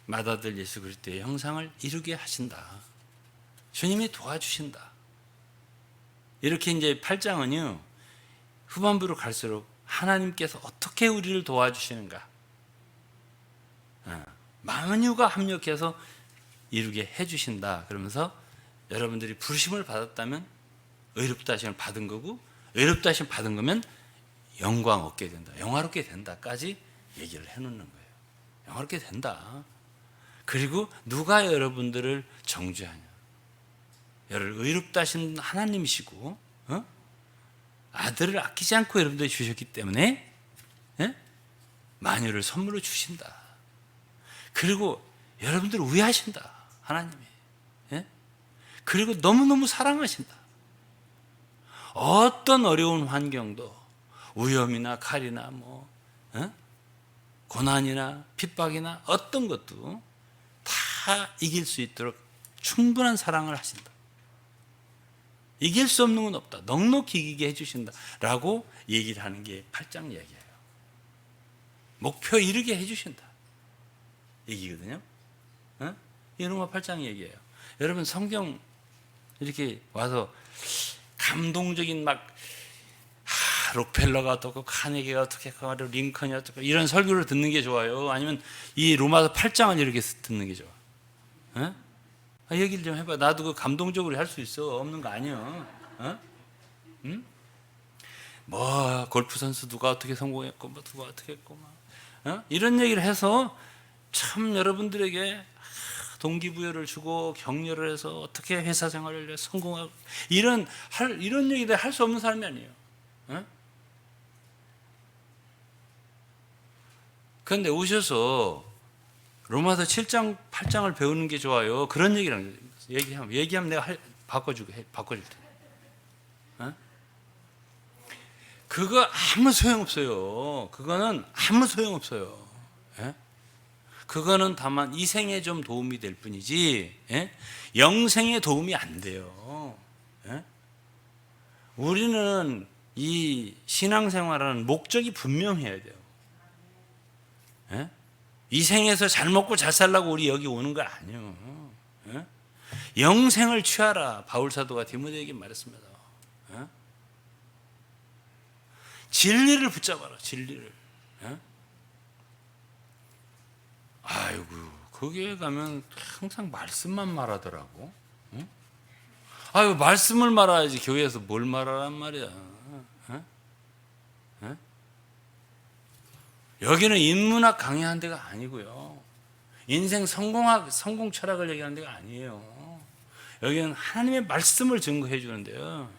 맏아들 예수 그리스도의 형상을 이루게 하신다. 주님이 도와주신다. 이렇게 이제 8장은요 후반부로 갈수록 하나님께서 어떻게 우리를 도와주시는가, 만유가 합력해서 이루게 해주신다. 그러면서 여러분들이 부르심을 받았다면 의롭다 하심을 받은 거고, 의롭다 하심을 받은 거면 영광 얻게 된다, 영화롭게 된다까지 얘기를 해놓는 거예요. 영화롭게 된다. 그리고 누가 여러분들을 정죄하냐? 여러분을 의롭다 하신 하나님이시고 아들을 아끼지 않고 여러분들이 주셨기 때문에 만유를 선물로 주신다. 그리고 여러분들을 위하신다. 하나님이. 그리고 너무너무 사랑하신다. 어떤 어려운 환경도 위험이나 칼이나 고난이나 핍박이나 어떤 것도 다 이길 수 있도록 충분한 사랑을 하신다. 이길 수 없는 건 없다. 넉넉히 이기게 해주신다. 라고 얘기를 하는 게 8장 얘기예요. 목표 이르게 해주신다. 얘기거든요. 이 로마 8장 얘기예요. 여러분 성경 이렇게 와서 감동적인 록펠러가 어떻고 카네기가 어떻고 링컨이 어떻고 이런 설교를 듣는 게 좋아요? 아니면 이 로마서 8장을 이렇게 듣는 게 좋아? 얘기를 좀 해봐. 나도 그 감동적으로 할 수 있어. 없는 거 아니야. 골프 선수 누가 어떻게 성공했고, 누가 어떻게 했고, 이런 얘기를 해서 참 여러분들에게 동기부여를 주고 격려를 해서 어떻게 회사 생활을 성공하고 이런 얘기를 할 수 없는 사람이 아니에요. 그런데 오셔서 로마서 7장, 8장을 배우는 게 좋아요. 그런 얘기하면 내가 바꿔줄 테니까. 그거 아무 소용없어요. 그거는 아무 소용없어요. 그거는 다만 이 생에 좀 도움이 될 뿐이지 영생에 도움이 안 돼요. 우리는 이 신앙생활하는 목적이 분명해야 돼요. 이 생에서 잘 먹고 잘 살라고 우리 여기 오는 거 아니에요. 영생을 취하라. 바울사도가 디모데에게 말했습니다. 진리를 붙잡아라. 진리를. 아이고, 거기에 가면 항상 말씀만 말하더라고. 아유, 말씀을 말아야지 교회에서 뭘 말하란 말이야. 여기는 인문학 강의하는 데가 아니고요. 인생 성공 철학을 얘기하는 데가 아니에요. 여기는 하나님의 말씀을 증거해 주는데요.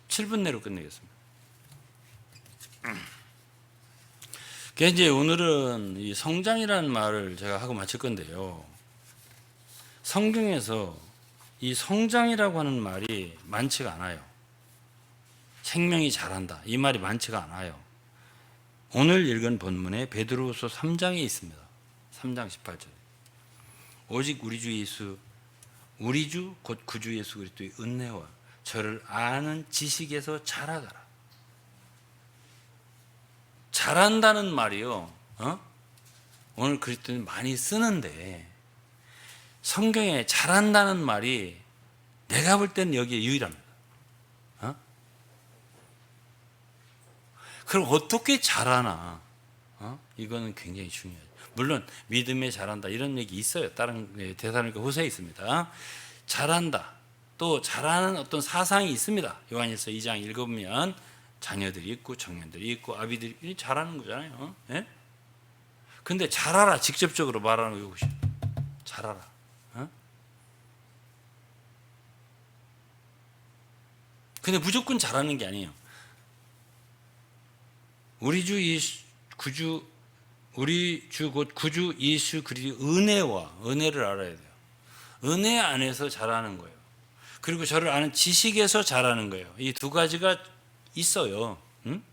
7분 내로 끝내겠습니다. 이제 오늘은 이 성장이라는 말을 제가 하고 마칠 건데요. 성경에서 이 성장이라고 하는 말이 많지가 않아요. 생명이 자란다. 이 말이 많지가 않아요. 오늘 읽은 본문에 베드로후서 3장에 있습니다. 3장 18절. 오직 우리 주 예수, 우리 주 곧 구주 예수 그리스도의 은혜와 저를 아는 지식에서 자라가라. 잘한다는 말이요, 오늘 그리스도는 많이 쓰는데 성경에 잘한다는 말이 내가 볼 때는 여기에 유일합니다. 그럼 어떻게 잘하나? 이거는 굉장히 중요해요. 물론 믿음에 잘한다 이런 얘기 있어요. 다른 데살로니가 후서에 있습니다. 잘한다. 또 잘하는 어떤 사상이 있습니다. 요한일서 2장 읽으면 자녀들이 있고 청년들이 있고 아비들이 잘하는 거잖아요. 예? 근데 잘하라 직접적으로 말하는 거 이것이 잘하라. 근데 무조건 잘하는 게 아니에요. 우리 주 곧 구주 예수 그리스도 은혜를 알아야 돼요. 은혜 안에서 잘하는 거예요. 그리고 저를 아는 지식에서 잘하는 거예요. 이 두 가지가 있어요. 응?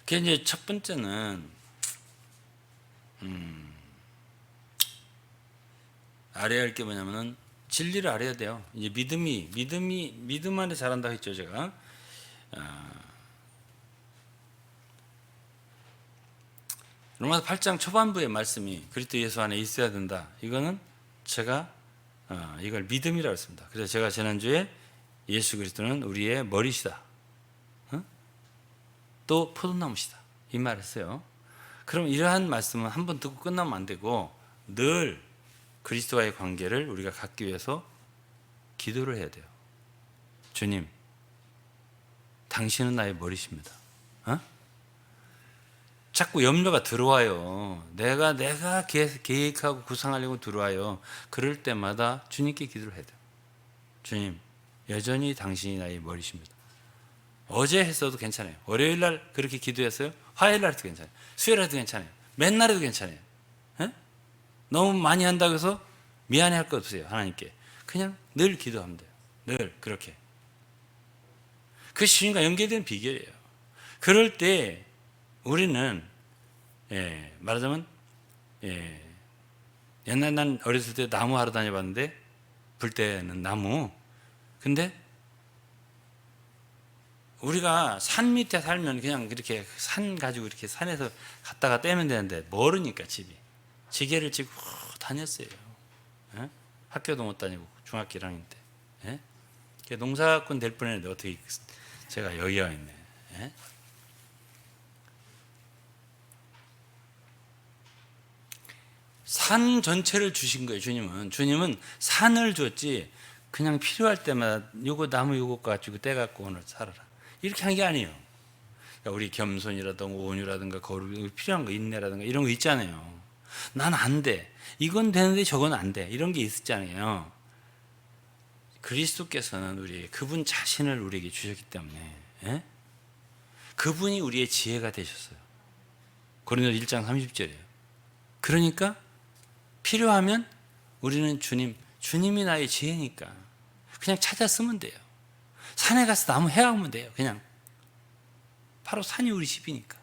그게 이제 첫 번째는 알아야 할 게 뭐냐면은 진리를 알아야 돼요. 이제 믿음 안에 잘한다고 했죠, 제가. 로마서 8장 초반부의 말씀이 그리스도 예수 안에 있어야 된다. 이거는 제가 이걸 믿음이라고 했습니다. 그래서 제가 지난주에 예수 그리스도는 우리의 머리시다. 또 포도나무시다. 이 말 했어요. 그럼 이러한 말씀은 한 번 듣고 끝나면 안 되고 늘 그리스도와의 관계를 우리가 갖기 위해서 기도를 해야 돼요. 주님, 당신은 나의 머리십니다. 자꾸 염려가 들어와요. 내가 계획하고 구상하려고 들어와요. 그럴 때마다 주님께 기도를 해야 돼요. 주님, 여전히 당신이 나의 머리십니다. 어제 했어도 괜찮아요. 월요일 날 그렇게 기도했어요. 화요일 날 해도 괜찮아요. 수요일 해도 괜찮아요. 맨날 해도 괜찮아요. 너무 많이 한다고 해서 미안해 할 거 없어요. 하나님께. 그냥 늘 기도하면 돼요. 늘 그렇게. 그것이 주님과 연결된 비결이에요. 그럴 때 우리는 말하자면 옛날 난 어렸을 때 나무 하러 다녀봤는데 불 때는 나무. 근데 우리가 산 밑에 살면 그냥 이렇게 산 가지고 이렇게 산에서 갔다가 떼면 되는데 멀으니까 집이. 지게를 지고 다녔어요. 학교도 못 다니고 중학교 1학년 때. 농사꾼 될 뻔했는데 어떻게 제가 여기가 있네. 산 전체를 주신 거예요. 주님은 산을 줬지 그냥 필요할 때마다 요거 나무 요거 가지고 떼갖고 오늘 살아라 이렇게 한 게 아니에요. 그러니까 우리 겸손이라든가 온유라든가 거룩 필요한 거 인내라든가 이런 거 있잖아요. 난 안 돼. 이건 되는데 저건 안 돼. 이런 게 있었잖아요. 그리스도께서는 그분 자신을 우리에게 주셨기 때문에 그분이 우리의 지혜가 되셨어요. 고린도서 1장 30절이에요. 그러니까 필요하면 우리는 주님이 나의 지혜니까 그냥 찾아 쓰면 돼요. 산에 가서 나무 헤아오면 돼요. 그냥 바로 산이 우리 집이니까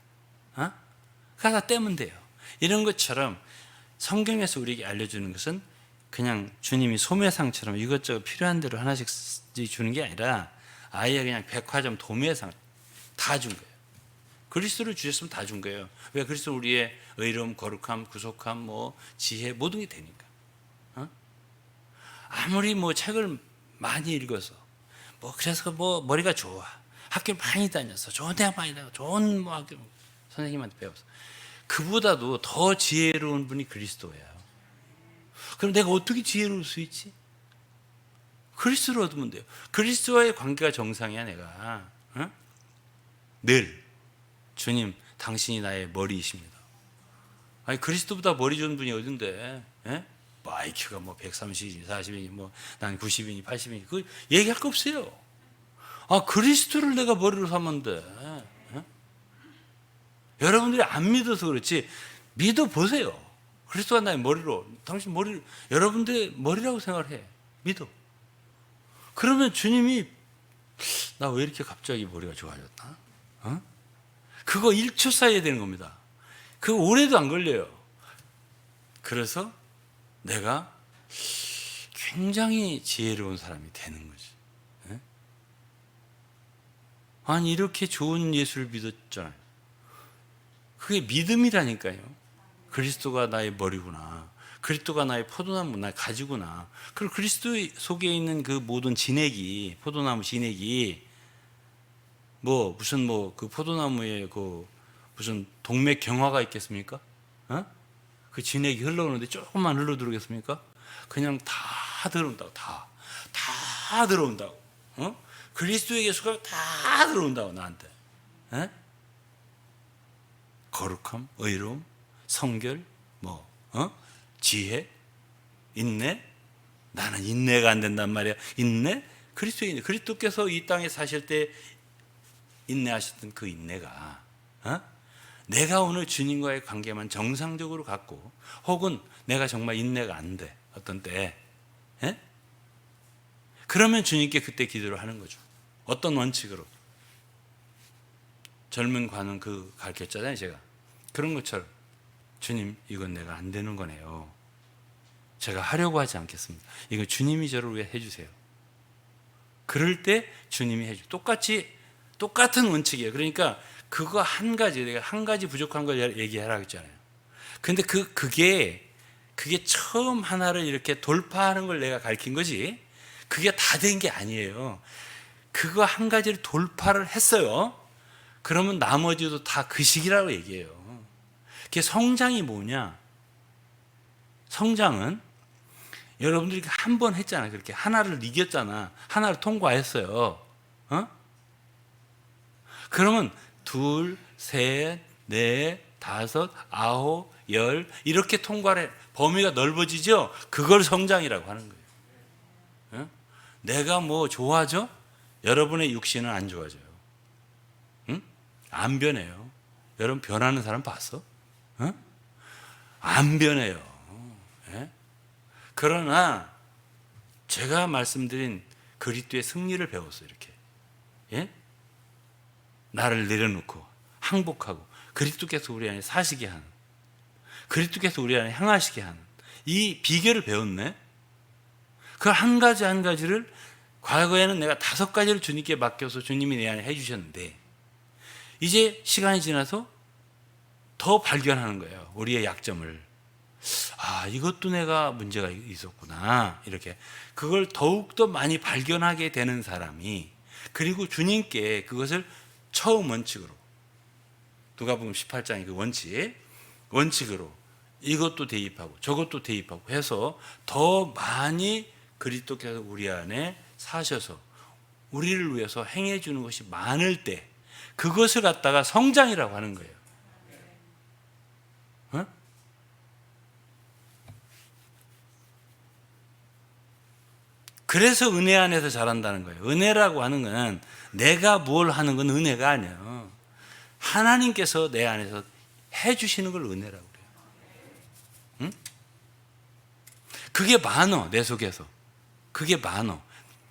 가서 떼면 돼요. 이런 것처럼 성경에서 우리에게 알려주는 것은 그냥 주님이 소매상처럼 이것저것 필요한 대로 하나씩 주는 게 아니라 아예 그냥 백화점 도매상 다 준 거예요. 그리스도를 주셨으면 다 준 거예요. 왜? 그리스도는 우리의 의로움, 거룩함, 구속함, 지혜 모든 게 되니까. 아무리 책을 많이 읽어서 그래서 머리가 좋아, 학교를 많이 다녔어, 좋은 대학 많이 다녔어, 좋은 학교 선생님한테 배웠어. 그보다도 더 지혜로운 분이 그리스도예요. 그럼 내가 어떻게 지혜로울 수 있지? 그리스도를 얻으면 돼요. 그리스도와의 관계가 정상이야. 내가 늘 주님 당신이 나의 머리이십니다. 아니 그리스도보다 머리 좋은 분이 어딘데? IQ가 130이니 40이니 난 90이니 80이니 그 얘기할 거 없어요. 그리스도를 내가 머리로 삼으면 돼. 여러분들이 안 믿어서 그렇지 믿어보세요. 그리스도가 나의 머리로, 당신 머리를 여러분들의 머리라고 생각을 해. 믿어. 그러면 주님이 나 왜 이렇게 갑자기 머리가 좋아졌나? 그거 1초 사이에 되는 겁니다. 그거 오래도 안 걸려요. 그래서 내가 굉장히 지혜로운 사람이 되는 거지. 아니, 이렇게 좋은 예수를 믿었잖아요. 그게 믿음이라니까요. 그리스도가 나의 머리구나. 그리스도가 나의 포도나무, 나의 가지구나. 그리고 그리스도 속에 있는 그 모든 진액이, 포도나무 진액이, 무슨 그 포도나무에 그 무슨 동맥 경화가 있겠습니까? 그 진액이 흘러오는데 조금만 흘러들어오겠습니까? 그냥 다 들어온다고, 다 들어온다고. 그리스도의 예수가 다 들어온다고, 나한테. 거룩함, 의로움, 성결, 지혜, 인내. 나는 인내가 안 된단 말이야. 인내? 그리스도의 인내. 그리스도께서 이 땅에 사실 때 인내하셨던 그 인내가, 내가 오늘 주님과의 관계만 정상적으로 갖고, 혹은 내가 정말 인내가 안 돼, 어떤 때, 그러면 주님께 그때 기도를 하는 거죠. 어떤 원칙으로? 젊은 관은 그 가르쳤잖아요, 제가. 그런 것처럼, 주님, 이건 내가 안 되는 거네요. 제가 하려고 하지 않겠습니다. 이거 주님이 저를 위해 해주세요. 그럴 때 주님이 해줘. 똑같은 원칙이에요. 그러니까 그거 한 가지, 내가 한 가지 부족한 걸 얘기하라고 했잖아요. 근데 그게 처음 하나를 이렇게 돌파하는 걸 내가 가르친 거지, 그게 다 된 게 아니에요. 그거 한 가지를 돌파를 했어요. 그러면 나머지도 다 그 식이라고 얘기해요. 그게 성장이 뭐냐? 성장은 여러분들이 한 번 했잖아요. 그렇게 하나를 이겼잖아. 하나를 통과했어요. 그러면 2, 3, 4, 5, 9, 10 이렇게 통과를 해. 범위가 넓어지죠? 그걸 성장이라고 하는 거예요. 내가 좋아져? 여러분의 육신은 안 좋아져요. 안 변해요. 여러분 변하는 사람 봤어? 안 변해요. 그러나 제가 말씀드린 그리스도의 승리를 배웠어요. 이렇게. 나를 내려놓고 항복하고 그리스도께서 우리 안에 사시게 하는, 그리스도께서 우리 안에 향하시게 하는 이 비결을 배웠네. 그 한 가지 한 가지를, 과거에는 내가 5가지를 주님께 맡겨서 주님이 내 안에 해주셨는데, 이제 시간이 지나서 더 발견하는 거예요. 우리의 약점을. 이것도 내가 문제가 있었구나. 이렇게 그걸 더욱더 많이 발견하게 되는 사람이, 그리고 주님께 그것을 처음 원칙으로, 누가복음 18장의 그 원칙으로 이것도 대입하고 저것도 대입하고 해서 더 많이 그리스도께서 우리 안에 사셔서 우리를 위해서 행해 주는 것이 많을 때, 그것을 갖다가 성장이라고 하는 거예요. 그래서 은혜 안에서 자란다는 거예요. 은혜라고 하는 건 내가 뭘 하는 건 은혜가 아니에요. 하나님께서 내 안에서 해주시는 걸 은혜라고 그래요. 그게 많어, 내 속에서. 그게 많어.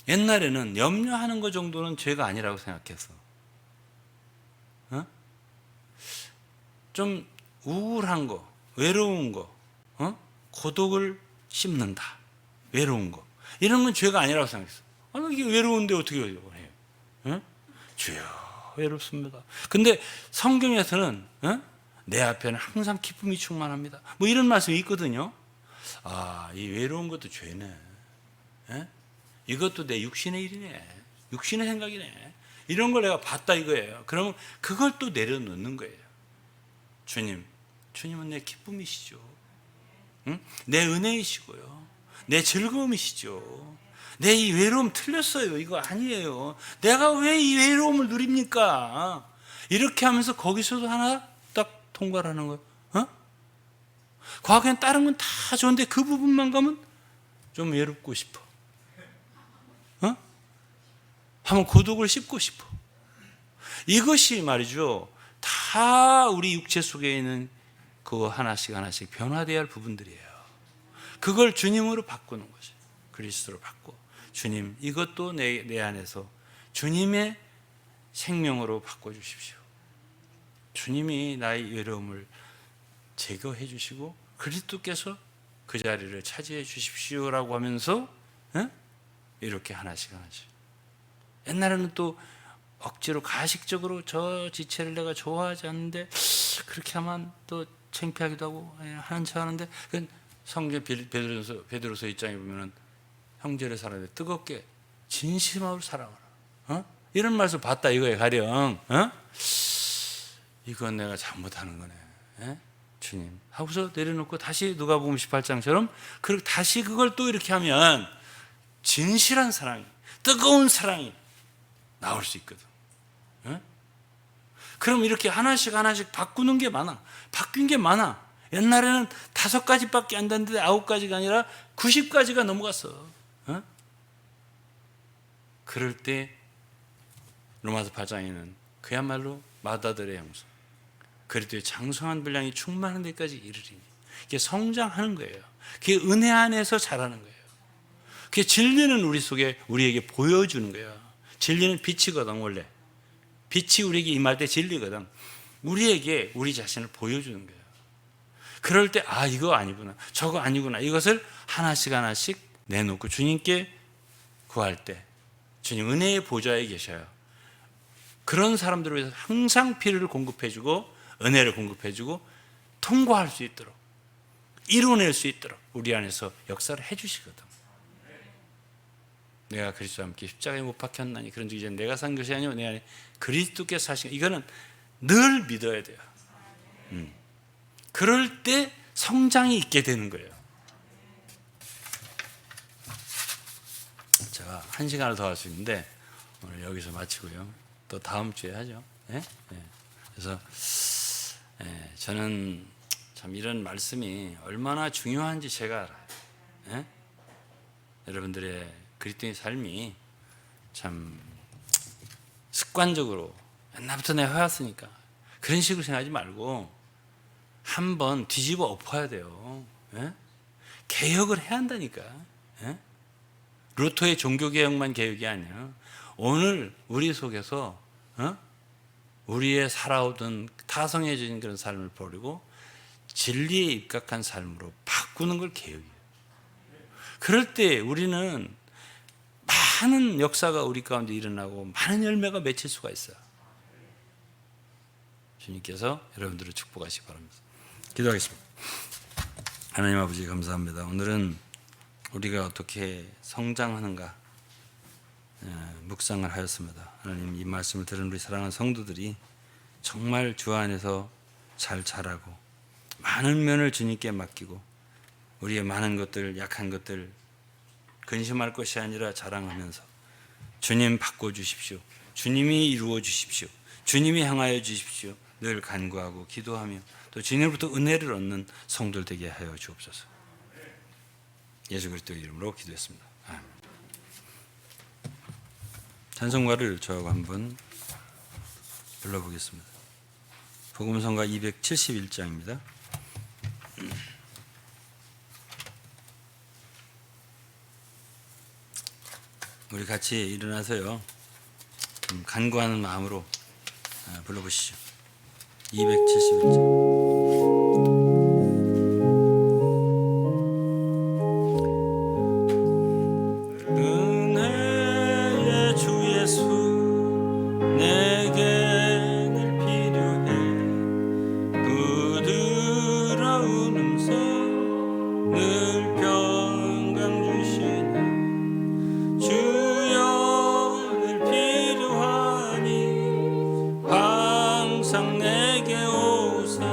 옛날에는 염려하는 것 정도는 죄가 아니라고 생각했어. 좀 우울한 거, 외로운 거, 고독을 씹는다, 외로운 거, 이런 건 죄가 아니라고 생각했어. 이게 외로운데 어떻게 해요? 주여 외롭습니다. 근데 성경에서는 내 앞에는 항상 기쁨이 충만합니다, 이런 말씀이 있거든요. 이 외로운 것도 죄네. 이것도 내 육신의 일이네, 육신의 생각이네. 이런 걸 내가 봤다 이거예요. 그러면 그걸 또 내려놓는 거예요. 주님은 내 기쁨이시죠. 내 은혜이시고요. 내 즐거움이시죠. 내 이 외로움 틀렸어요. 이거 아니에요. 내가 왜 이 외로움을 누립니까? 이렇게 하면서 거기서도 하나 딱 통과를 하는 거예요. 과거엔 다른 건 다 좋은데 그 부분만 가면 좀 외롭고 싶어. 한번 고독을 씹고 싶어. 이것이 말이죠, 다 우리 육체 속에 있는 그 하나씩 변화되어야 할 부분들이에요. 그걸 주님으로 바꾸는 거죠. 그리스도로 바꿔. 주님, 이것도 내 안에서 주님의 생명으로 바꿔주십시오. 주님이 나의 외로움을 제거해 주시고 그리스도께서 그 자리를 차지해 주십시오라고 하면서 이렇게 하나씩 옛날에는 또 억지로 가식적으로 저 지체를 내가 좋아하지 않는데 그렇게 하면 또 창피하기도 하고 하는 척 하는데 성경 베드로서 1장에 보면은 형제를 사랑하되 뜨겁게 진심으로 사랑하라. 이런 말씀 봤다 이거에 가령 이건 내가 잘못하는 거네. 주님 하고서 내려놓고 다시 누가복음 18장처럼 그리고 다시 그걸 또 이렇게 하면 진실한 사랑이 뜨거운 사랑이 나올 수 있거든. 그럼 이렇게 하나씩 바꾸는 게 많아. 바뀐 게 많아. 옛날에는 5가지밖에 안 됐는데 9가지가 아니라 90가지가 넘어갔어. 그럴 때 로마서 8장에는 그야말로 마다들의 형성, 그리스도의 장성한 분량이 충만한 데까지 이르리니 이게 성장하는 거예요. 그게 은혜 안에서 자라는 거예요. 그게 진리는 우리 속에 우리에게 보여주는 거예요. 진리는 빛이거든. 원래 빛이 우리에게 임할 때 진리거든. 우리에게 우리 자신을 보여주는 거예요. 그럴 때 이거 아니구나 저거 아니구나 이것을 하나씩 내놓고 주님께 구할 때 주님 은혜의 보좌에 계셔요. 그런 사람들을 위해서 항상 피를 공급해주고 은혜를 공급해주고 통과할 수 있도록 이뤄낼 수 있도록 우리 안에서 역사를 해주시거든. 내가 그리스도와 함께 십자가에 못 박혔나니 그런즉 이제 내가 산 것이 아니고 내 안에 그리스도께서 사신 것. 이거는 늘 믿어야 돼요. 그럴 때 성장이 있게 되는 거예요. 제가 1시간을 더 할 수 있는데 오늘 여기서 마치고요. 또 다음 주에 하죠. 그래서 저는 참 이런 말씀이 얼마나 중요한지 제가 알아요. 여러분들의 그리스도의 삶이 참 습관적으로 옛날부터 내가 해왔으니까 그런 식으로 생각하지 말고 한번 뒤집어 엎어야 돼요. 개혁을 해야 한다니까. 루터의 종교개혁만 개혁이 아니야. 오늘 우리 속에서 우리의 살아오던 타성해진 그런 삶을 버리고 진리에 입각한 삶으로 바꾸는 걸 개혁이에요. 그럴 때 우리는 많은 역사가 우리 가운데 일어나고 많은 열매가 맺힐 수가 있어요. 주님께서 여러분들을 축복하시기 바랍니다. 기도하겠습니다. 하나님 아버지 감사합니다. 오늘은 우리가 어떻게 성장하는가 묵상을 하였습니다. 하나님 이 말씀을 들은 우리 사랑하는 성도들이 정말 주 안에서 잘 자라고 많은 면을 주님께 맡기고 우리의 많은 것들 약한 것들 근심할 것이 아니라 자랑하면서 주님 바꿔주십시오. 주님이 이루어 주십시오. 주님이 향하여 주십시오. 늘 간구하고 기도하며 또 주님으로부터 은혜를 얻는 성도들 되게 하여 주옵소서. 예수 그리스도의 이름으로 기도했습니다. 아멘. 찬송가를 저하고 한번 불러보겠습니다. 복음성가 271장입니다. 우리 같이 일어나서요 간구하는 마음으로 불러보시죠. 271장. 항상 내게 오사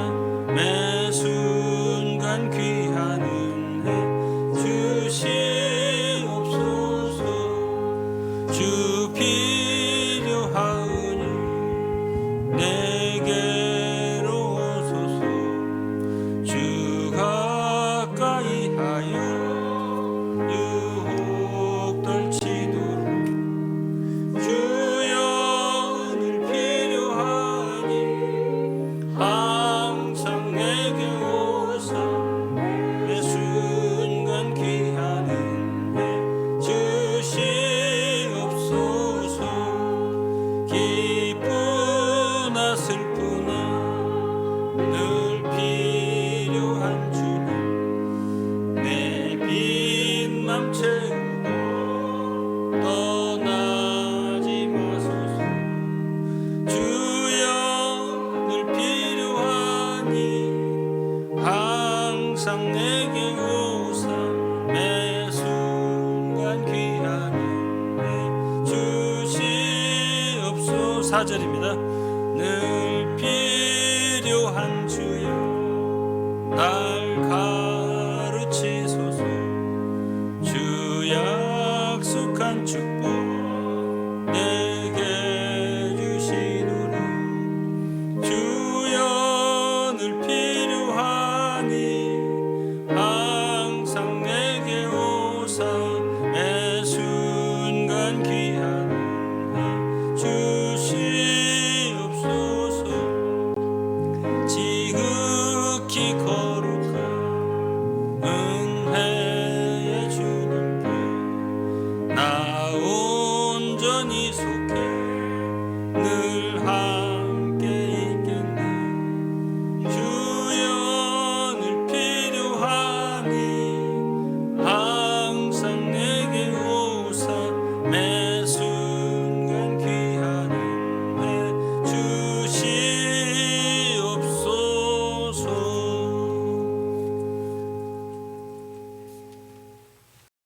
4절입니다. 늘 필요한 주여 날